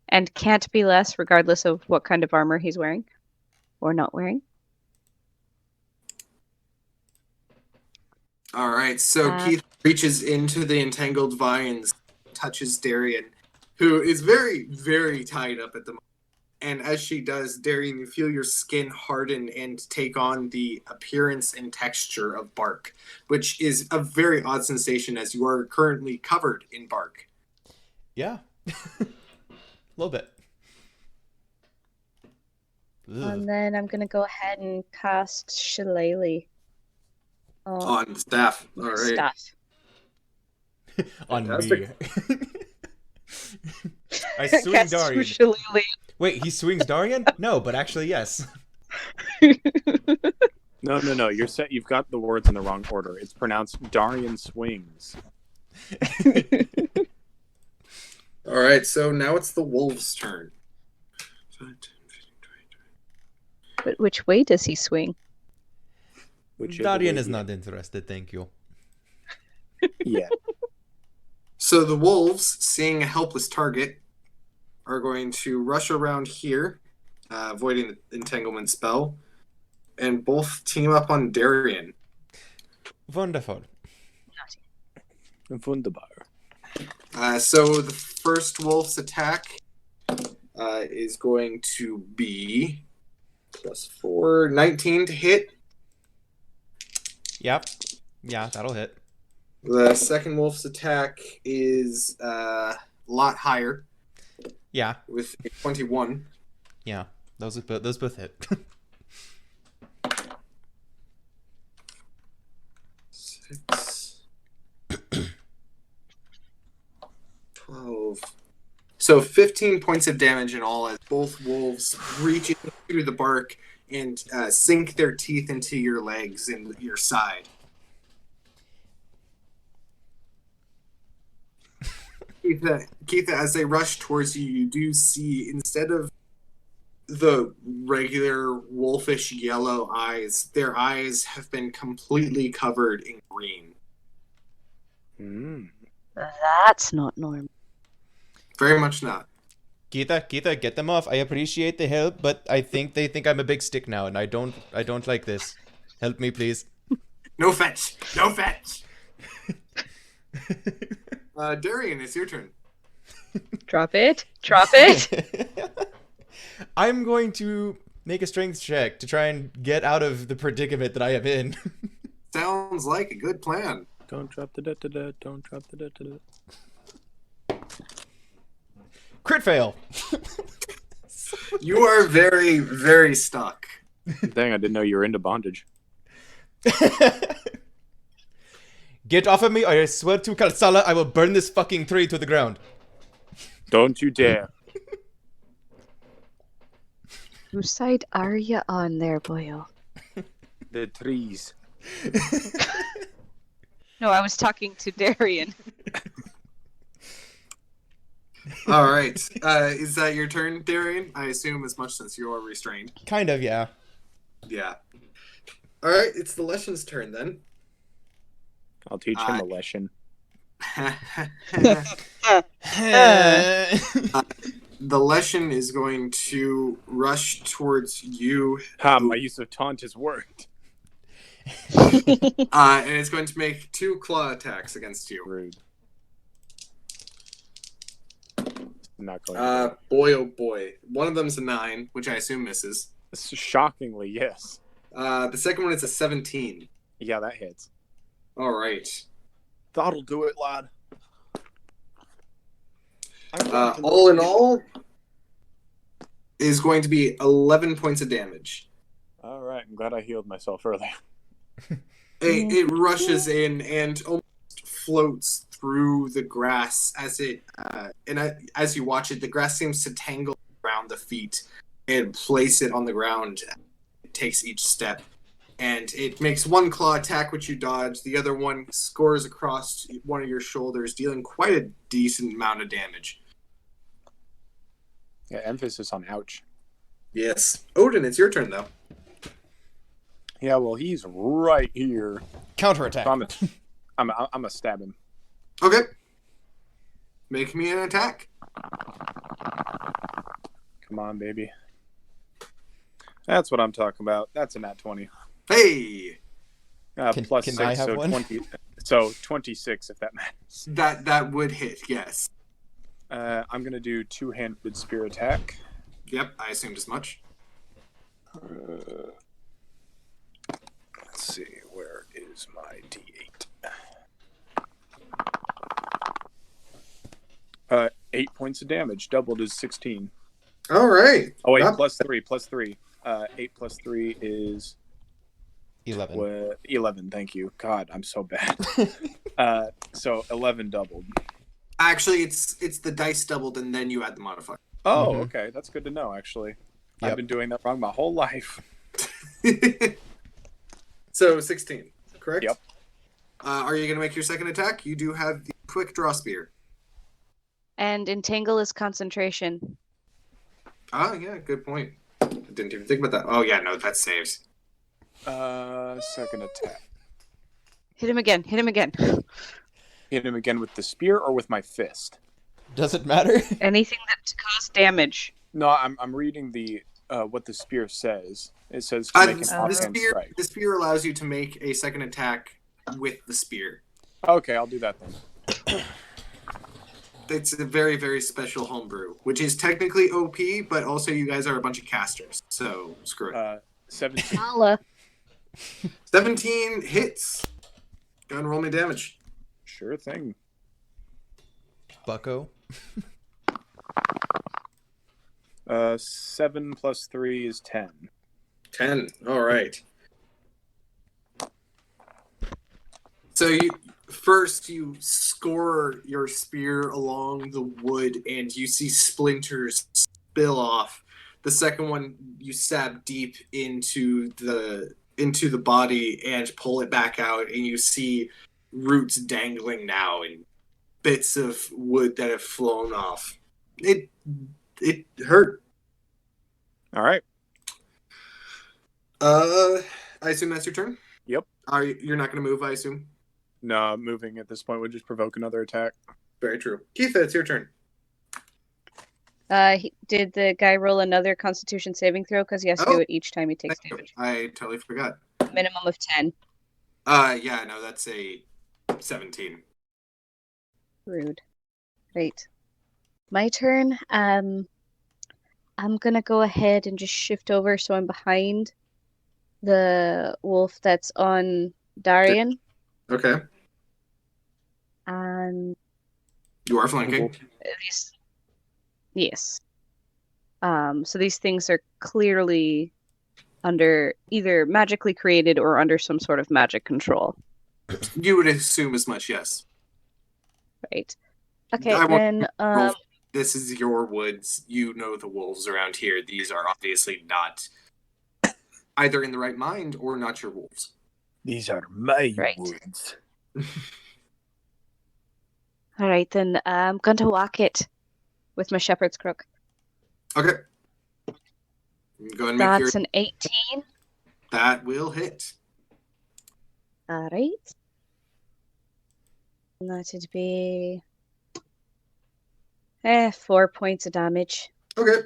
and can't be less, regardless of what kind of armor he's wearing or not wearing. All right, so Keith reaches into the entangled vines, touches Darian, who is very, very tied up at the moment. And as she does, Darian, you feel your skin harden and take on the appearance and texture of bark, which is a very odd sensation as you are currently covered in bark. Yeah. A little bit. Ugh. And then I'm gonna go ahead and cast Shillelagh On the staff. All right. staff. On me. Fantastic. I swing Cast Darian. Shillelagh. Wait, he swings Darian? No, but actually, yes. No. You've got the words in the wrong order. It's pronounced Darian swings. All right, so now it's the wolf's turn. 5, 10, 15, 20. But which way does he swing? Darian is not interested, thank you. Yeah. So the wolves, seeing a helpless target, are going to rush around here, avoiding the entanglement spell, and both team up on Darian. Wonderful. Wunderbar. So the first wolf's attack is going to be +4, 19 to hit. Yep. Yeah, that'll hit. The second wolf's attack is a lot higher, Yeah. with a 21. Yeah. Those both hit. 6, 12. So 15 points of damage in all as both wolves reach in through the bark and sink their teeth into your legs and your side. Keitha, as they rush towards you, you do see, instead of the regular wolfish yellow eyes, their eyes have been completely covered in green. That's not normal. Very much not. Keitha, get them off. I appreciate the help, but I think they think I'm a big stick now, and I don't like this. Help me, please. No fetch! No fetch! Darian, it's your turn. Drop it. Drop it. I'm going to make a strength check to try and get out of the predicament that I am in. Sounds like a good plan. Don't drop the da-da-da. Don't drop the da-da-da. Crit fail. You are very, very stuck. Dang, I didn't know you were into bondage. Get off of me, or I swear to Kalsala, I will burn this fucking tree to the ground. Don't you dare. Whose side are you on there, boyo? The trees. No, I was talking to Darian. All right. Is that your turn, Darian? I assume as much since you are restrained. Kind of, yeah. Yeah. All right. It's the Leshen's turn then. I'll teach him a lesson. The Leshen is going to rush towards you. My use of taunt has worked. And it's going to make 2 claw attacks against you. Rude. Not going to Boy, oh boy. One of them's a 9, which I assume misses. Shockingly, yes. The second one is a 17. Yeah, that hits. All right. That'll do it, lad. All in all, is going to be 11 points of damage. All right, I'm glad I healed myself earlier. It rushes in and almost floats through the grass as as you watch it, the grass seems to tangle around the feet and place it on the ground. It takes each step, and it makes 1 claw attack, which you dodge. The other one scores across one of your shoulders, dealing quite a decent amount of damage. Yeah, emphasis on ouch. Yes. Odin, it's your turn, though. Yeah, well, he's right here. Counterattack. So I'm gonna stab him. Okay. Make me an attack. Come on, baby. That's what I'm talking about. That's a nat 20. Hey! Plus can 6, I have so one? 20. So 26, if that matters. That would hit, yes. I'm gonna do 2-handed spear attack. Yep, I assumed as much. Let's see, where is my D8? 8 points of damage, doubled is 16. All right. Oh wait, Yep. plus 3. 8 plus 3 is 11. 11. Thank you. God, I'm so bad. So 11 doubled. Actually, it's the dice doubled, and then you add the modifier. Oh, Mhm. okay, that's good to know. Actually, Yep. I've been doing that wrong my whole life. So 16, correct? Yep. Are you going to make your second attack? You do have the quick draw spear. And entangle is concentration. Oh, yeah, good point. I didn't even think about that. Oh, yeah, no, that saves. Second attack. Hit him again. Hit him again. Hit him again with the spear or with my fist? Does it matter? Anything that causes damage. No, I'm reading the what the spear says. It says to make an offhand strike. The spear allows you to make a second attack with the spear. Okay, I'll do that then. It's a very, very special homebrew, which is technically OP, but also you guys are a bunch of casters, so screw it. 17. Holla. 17 hits. Go and roll me damage. Sure thing. Bucko. 7 plus 3 is 10. 10. All right. So you score your spear along the wood, and you see splinters spill off. The second one, you stab deep into the body and pull it back out, and you see roots dangling now and bits of wood that have flown off. It hurt. All right. I assume that's your turn? Yep. You're not going to move, I assume? No, moving at this point would just provoke another attack. Very true. Keith, it's your turn. Did the guy roll another Constitution saving throw? Because he has to do it each time he takes damage. I totally forgot. Minimum of 10. Yeah, no, that's a 17. Rude. Right. My turn. I'm gonna go ahead and just shift over so I'm behind the wolf that's on Darian. Okay. And You are flanking. these, yes. So these things are clearly under either magically created or under some sort of magic control. You would assume as much, yes. Right. Okay, I want then roll. This is your woods. You know the wolves around here. These are obviously not either in the right mind or not your wolves. These are my Right. woods. all right, then I'm going to walk it with my shepherd's crook. Okay. Go and make That's an 18. That will hit. All right. That'd be 4 points of damage. Okay.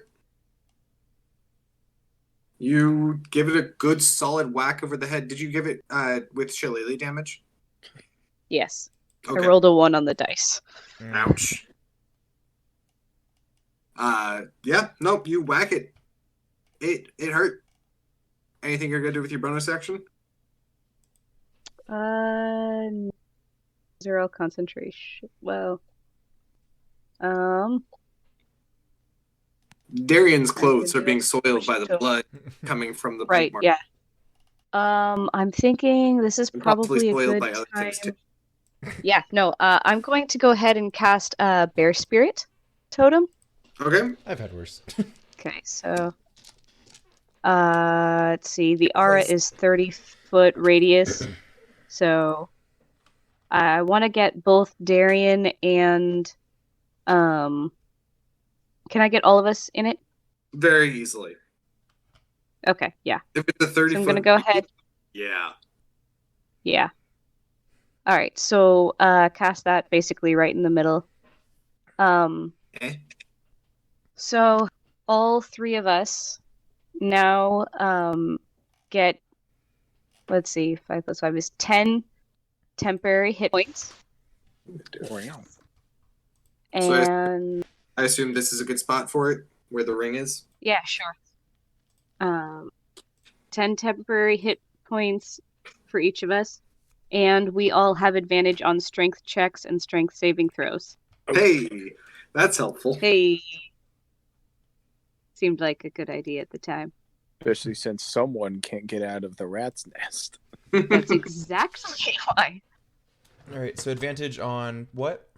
You give it a good solid whack over the head. Did you give it with shillelagh damage? Yes. Okay. I rolled a 1 on the dice. Ouch. Yeah, nope, you whack it. It hurt. Anything you're gonna do with your bonus action? 0 concentration. Well, Darian's clothes can are do being it. soiled by the Push it blood coming from the right, boot mark. yeah. I'm thinking this is And possibly probably a soiled good by other time. things too. Yeah, no, I'm going to go ahead and cast Bear Spirit Totem. Okay. I've had worse. Okay, so let's see. The aura is 30-foot radius, so I want to get both Darian and can I get all of us in it? Very easily. Okay, yeah. If it's a 30 So I'm foot gonna go ahead. Yeah. Yeah. All right, so cast that basically right in the middle. Okay. So all 3 of us now get, let's see, 5 plus 5 is 10 temporary hit points. Wow. So And I assume this is a good spot for it, where the ring is. yeah, sure. 10 temporary hit points for each of us, and we all have advantage on strength checks and strength saving throws. Hey, that's helpful. Hey, seemed like a good idea at the time. Especially since someone can't get out of the rat's nest. That's exactly why. All right, so advantage on what?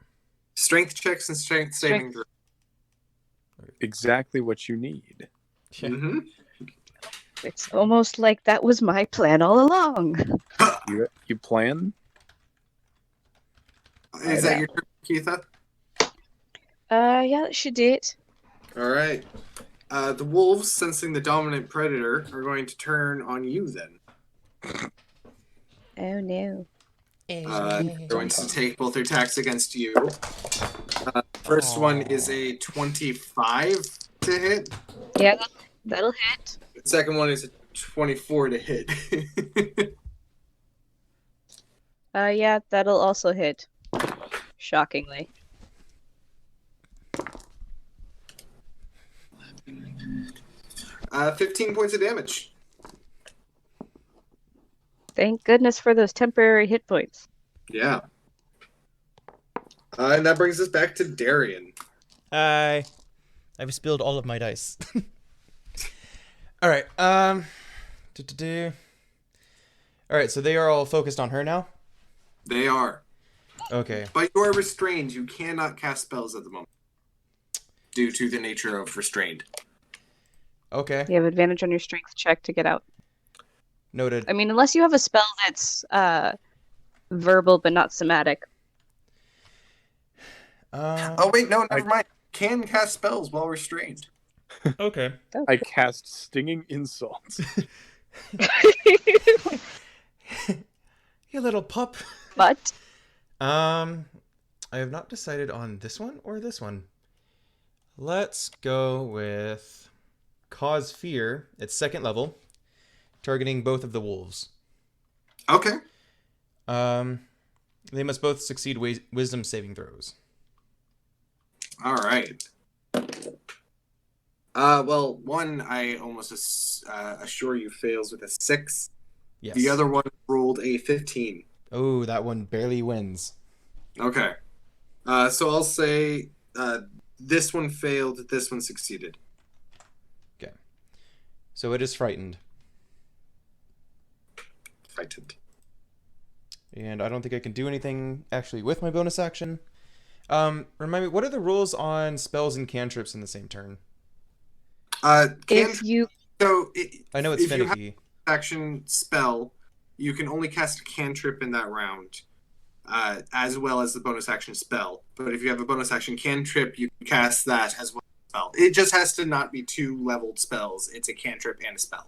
Strength checks and strength saving. Strength. Exactly what you need. Yeah. Mm-hmm. It's almost like that was my plan all along. You plan? Is that your turn, Keitha? Yeah, that should do it. All right. The wolves, sensing the dominant predator, are going to turn on you then. Oh no. Going to take both their attacks against you. First one is a 25 to hit. Yeah, that'll hit. The second one is a 24 to hit. Yeah, that'll also hit. Shockingly. Uh, 15 points of damage. Thank goodness for those temporary hit points. Yeah. And that brings us back to Darian. Hi. I've spilled all of my dice. All right. All right, so they are all focused on her now? They are. Okay. But you are restrained. You cannot cast spells at the moment. Due to the nature of restrained. Okay. You have advantage on your strength check to get out. Noted. I mean, unless you have a spell that's verbal but not somatic. Oh, wait, no, never mind. Can cast spells while restrained. Okay. I cast stinging insults. You little pup. But I have not decided on this one or this one. Let's go with Cause Fear. It's 2nd level, targeting both of the wolves. Okay. They must both succeed wisdom saving throws. All right. Well, one I almost assure you fails with a 6. Yes. The other one rolled a 15. Oh, that one barely wins. Okay. So I'll say this one failed, this one succeeded. Okay. So it is frightened. Frightened. And I don't think I can do anything actually with my bonus action. Remind me, what are the rules on spells and cantrips in the same turn? if you I know it's if you have finicky. action spell, you can only cast a cantrip in that round, as well as the bonus action spell. But if you have a bonus action cantrip, you can cast that as well as a spell. It just has to not be 2 leveled spells. It's a cantrip and a spell.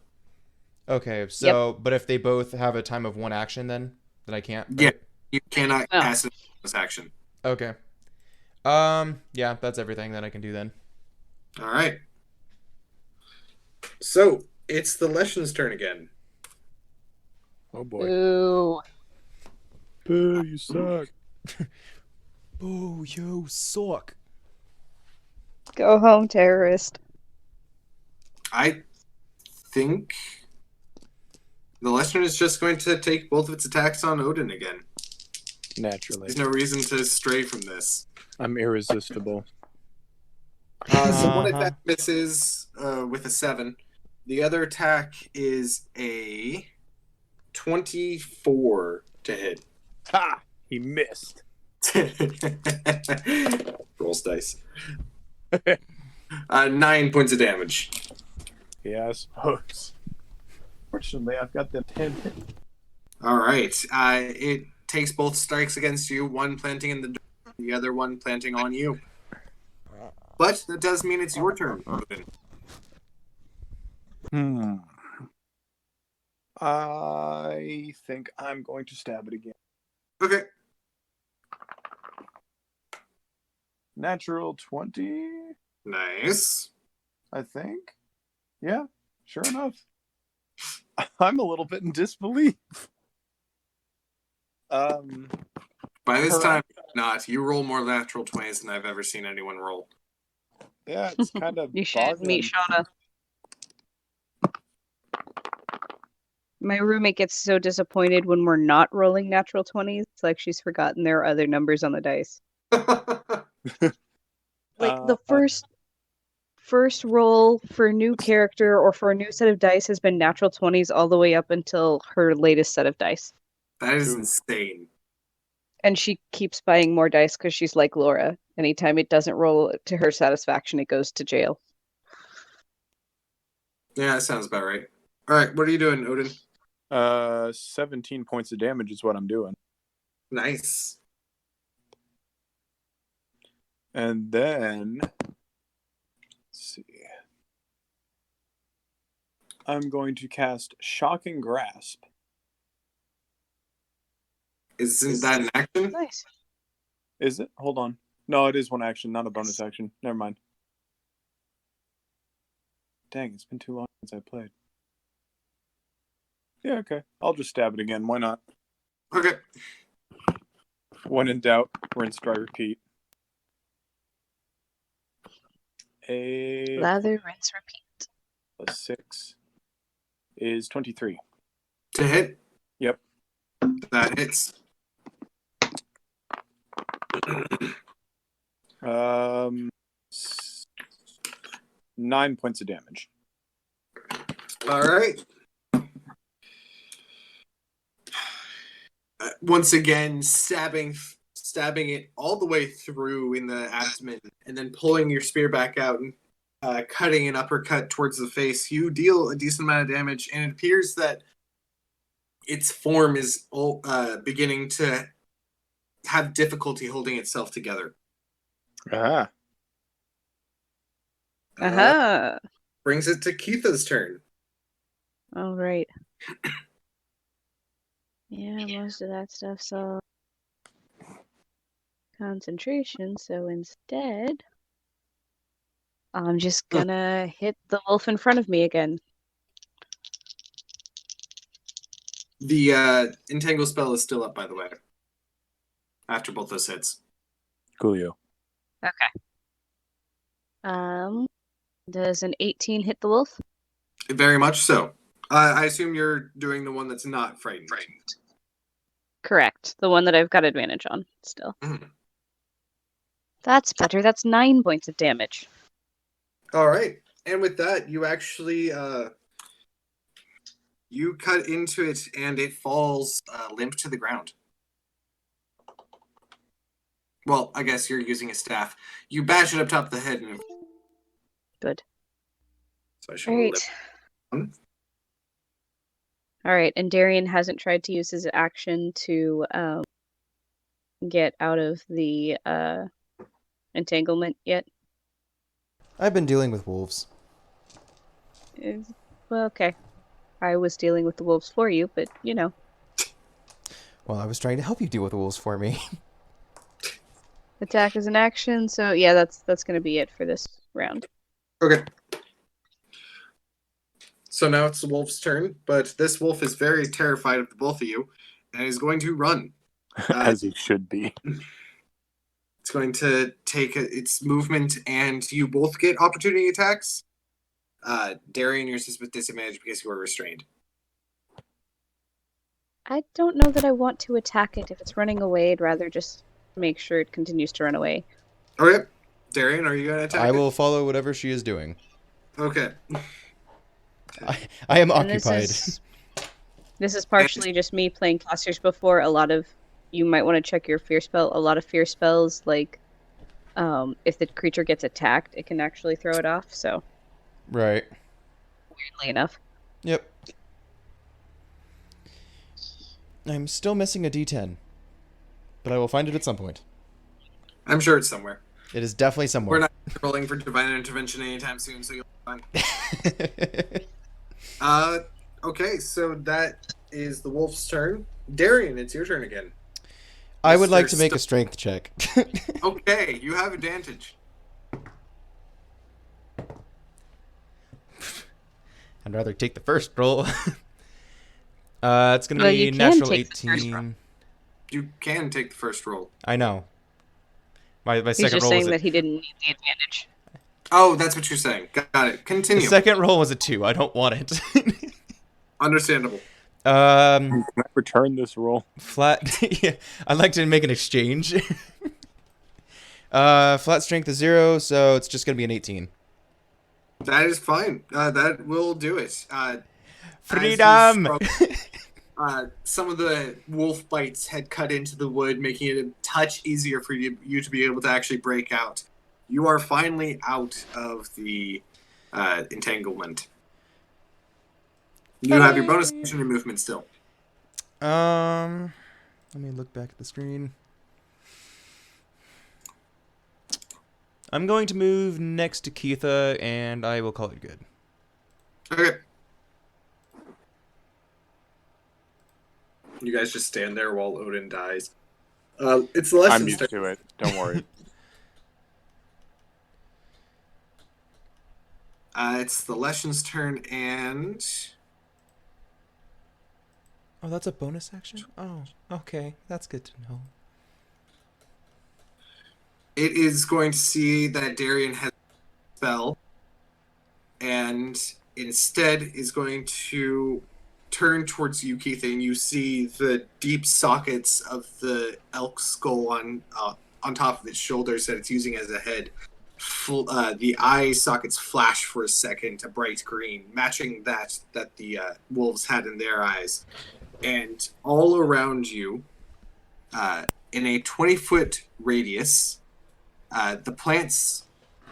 Okay, so but if they both have a time of 1 action, then I can't. Yeah. Right? You cannot Oh. cast it bonus action. Okay. Yeah, that's everything that I can do then. All right. So it's the Leshen's turn again. Oh boy. Ooh. Boo, you suck. Oh, you suck. Go home, terrorist. I think the Leshen is just going to take both of its attacks on Odin again. Naturally. There's no reason to stray from this. I'm irresistible. So one attack misses with a 7. The other attack is a 24 to hit. Ha! He missed. Rolls dice. 9 points of damage. Yeah, I suppose. Fortunately, I've got the 10 hit. All right. It takes both strikes against you, one planting in the dirt, the other one planting on you. But that does mean it's your turn, Odin. I think I'm going to stab it again. Okay. Natural 20, Nice. I think. Yeah, sure enough. I'm a little bit in disbelief. By this time, not. You roll more natural 20s than I've ever seen anyone roll. Yeah, it's kind of You should meet boggling. Shauna. My roommate gets so disappointed when we're not rolling natural 20s. It's like she's forgotten there are other numbers on the dice. Like the first roll for a new character or for a new set of dice has been natural 20s all the way up until her latest set of dice. That is True. insane. And she keeps buying more dice because she's like Laura. Anytime it doesn't roll to her satisfaction, it goes to jail. Yeah, that sounds about right. All right, what are you doing, Odin? 17 points of damage is what I'm doing. Nice. And then, let's see. I'm going to cast Shocking Grasp. Isn't that an action? Nice. Is it? Hold on. No, it is one action, not a bonus action. Never mind. Dang, it's been too long since I played. Yeah, okay. I'll just stab it again. Why not? Okay. When in doubt, rinse, dry, repeat. A Lather, rinse, repeat. plus 6 is 23. To hit? Yep. That hits. S- 9 points of damage. All right. Once again, stabbing it all the way through in the abdomen, and then pulling your spear back out and cutting an uppercut towards the face. You deal a decent amount of damage, and it appears that its form is beginning to have difficulty holding itself together. Ah. Uh-huh. Brings it to Keitha's turn. All right. Yeah, most of that stuff's all concentration, so instead, I'm just gonna hit the wolf in front of me again. The Entangle spell is still up, by the way, after both those hits. Coolio. Okay. Does an 18 hit the wolf? Very much so. I assume you're doing the one that's not frightened. Correct. The one that I've got advantage on still. Mhm. That's better. That's 9 points of damage. All right. And with that, you actually you cut into it, and it falls limp to the ground. Well, I guess you're using a staff. You bash it up top of the head, and Good. so I should All right. lift. All right, and Darian hasn't tried to use his action to get out of the entanglement yet. I've been dealing with wolves. Well, okay. I was dealing with the wolves for you, but you know. Well, I was trying to help you deal with the wolves for me. Attack is an action, so yeah, that's gonna be it for this round. Okay. So now it's the wolf's turn, but this wolf is very terrified of the both of you and is going to run. As it should be. It's going to take its movement, and you both get opportunity attacks. Darian, yours is with disadvantage because you are restrained. I don't know that I want to attack it. If it's running away, I'd rather just make sure it continues to run away. Okay. Darian, are you going to attack I it? will follow whatever she is doing. Okay. I am And occupied. This is partially just me playing casters before. You might want to check your fear spell. A lot of fear spells, like, if the creature gets attacked, it can actually throw it off, so, Right. weirdly enough. Yep. I'm still missing a D10. But I will find it at some point. I'm sure it's somewhere. It is definitely somewhere. We're not rolling for divine intervention anytime soon, so you'll be fine. Okay, so that is the wolf's turn. Darian, it's your turn again. I would like Mr. to make a strength check. Okay, you have advantage. I'd rather take the first roll. It's going to Well, be you can natural take the first 18. You can take the first roll. I know. My He's second just roll saying was that he didn't need the advantage. Oh, that's what you're saying. Got it. the Continue. second roll was a 2. I don't want it. Understandable. Can I return this roll? Flat. Yeah, I'd like to make an exchange. Flat strength is 0, so it's just going to be an 18. That is fine. That will do it. Freedom! Some of the wolf bites had cut into the wood, making it a touch easier for you to be able to actually break out. You are finally out of the entanglement. You have your bonus action and movement still. Let me look back at the screen. I'm going to move next to Keitha, and I will call it good. Okay. You guys just stand there while Odin dies. It's the I'm lesson used to it. Don't worry. It's the Leshen's turn, and Oh, that's a bonus action? Oh, okay. That's good to know. it is going to see that Darian has a spell, and instead is going to turn towards you, Keith, and you see the deep sockets of the elk skull on top of its shoulders that it's using as a head. The eye sockets flash for a second, a bright green, matching that the wolves had in their eyes. And all around you, in a 20-foot radius, the plants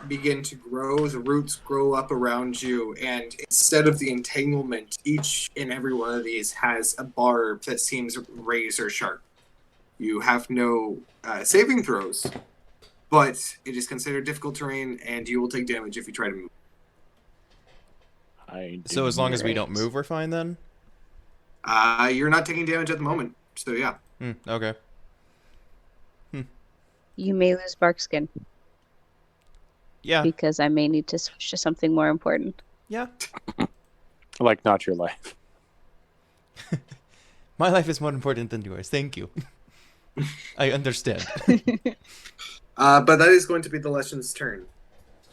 begin to grow, the roots grow up around you, and instead of the entanglement, each and every one of these has a barb that seems razor sharp. You have no saving throws, but it is considered difficult terrain, and you will take damage if you try to move. So as long as we don't move, we're fine then? You're not taking damage at the moment, so yeah. Okay. You may lose bark skin Yeah. because I may need to switch to something more important. Yeah. Like, not your life. My life is more important than yours. Thank you. I understand. But that is going to be the Leshen's turn.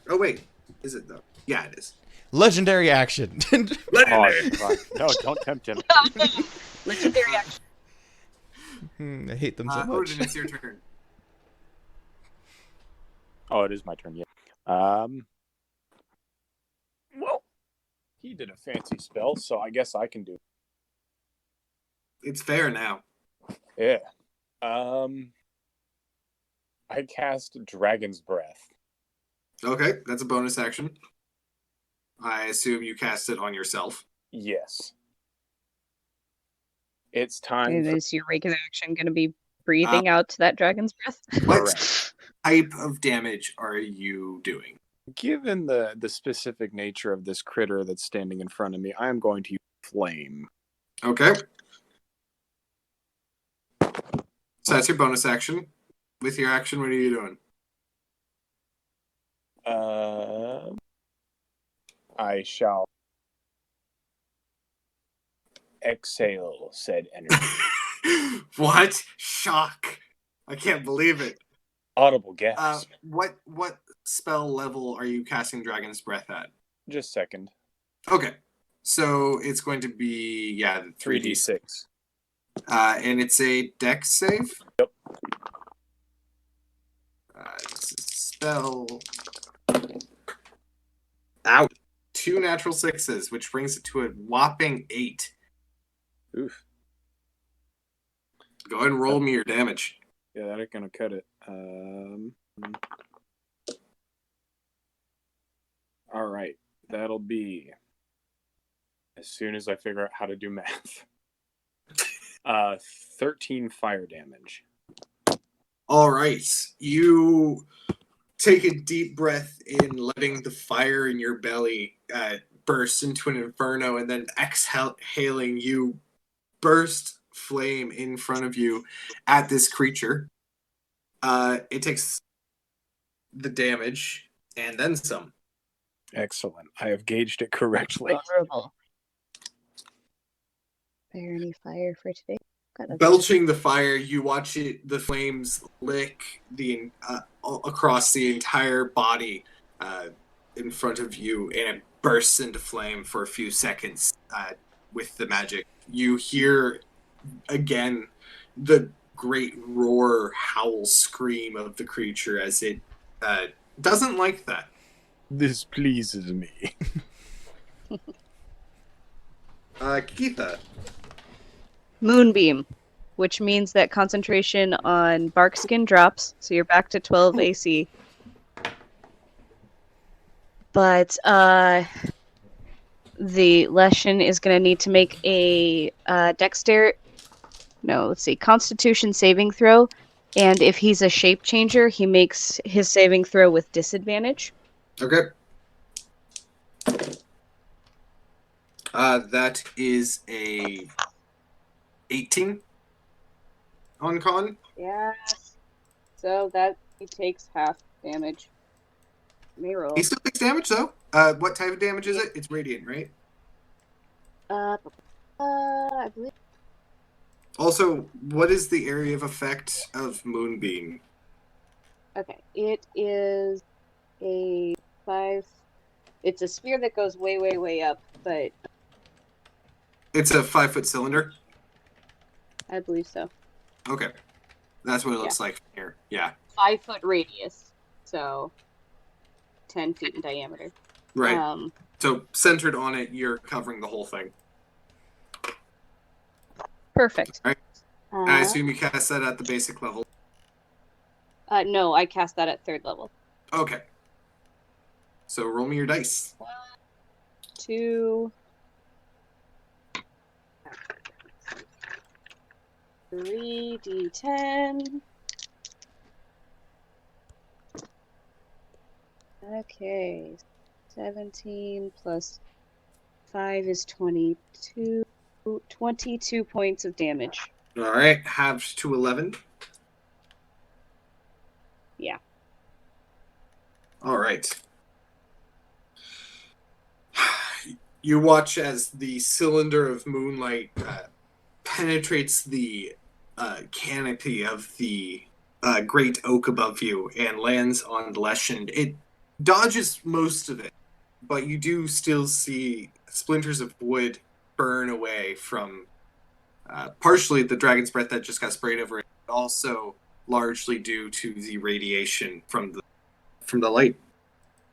Oh, wait. Is it, though? Yeah, it is. Legendary action. Legendary! Oh, no, don't tempt him. Legendary action. I hate them so much. Odin, it's your turn. Oh, it is my turn, yeah. Well, he did a fancy spell, so I guess I can do it. It's fair now. Yeah. I cast Dragon's Breath. Okay, that's a bonus action. I assume you cast it on yourself. Yes. It's time And for... is your regular action going to be breathing out that dragon's breath? What type of damage are you doing? Given the specific nature of this critter that's standing in front of me, I am going to use Flame. Okay. So that's your bonus action. with your action, what are you doing? I shall exhale said energy. What? Shock. I can't believe it. Audible gasp. What spell level are you casting Dragon's Breath at? Just second. Okay. So it's going to be, yeah, 3d6. And it's a dex save? Yep. This is spell. Out. 2 natural 6s, which brings it to a whopping 8. Oof. Go ahead and roll me your damage. Yeah, that ain't gonna cut it. All right, that'll be as soon as I figure out how to do math. 13 fire damage. All right. You take a deep breath in, letting the fire in your belly burst into an inferno, and then exhaling, you burst flame in front of you at this creature. It takes the damage and then some. Excellent. I have gauged it correctly. Vulnerable. There any fire for today? Belching the fire, you watch the flames lick across the entire body in front of you, and it bursts into flame for a few seconds with the magic. You hear again the great roar, howl, scream of the creature as it doesn't like that. This pleases me. Keitha. Moonbeam, which means that concentration on bark skin drops, so you're back to 12 AC. But the Leshen is going to need to make a Constitution saving throw, and if he's a shape changer, he makes his saving throw with disadvantage. Okay. That is a 18 on con. Yes. So that he takes half damage. May roll. He still takes damage though. What type of damage is it? It's radiant, right? I believe. Also, what is the area of effect of Moonbeam? Okay, it is a 5. It's a sphere that goes way, way, way up, but It's a 5-foot cylinder. I believe so. Okay, that's what it looks like here. Yeah, 5-foot radius, so 10 feet in diameter. right. So centered on it, you're covering the whole thing. Perfect. Right. I assume you cast that at the basic level. No, I cast that at 3rd level. Okay. So roll me your dice. 2, 3d10. Okay, 17 plus 5 is 22. 22 points of damage. All right, halves to 11. Yeah. All right. You watch as the cylinder of moonlight penetrates the canopy of the great oak above you and lands on Leshen. It dodges most of it, but you do still see splinters of wood burn away from partially the dragon's breath that just got sprayed over it, but also largely due to the radiation from the light.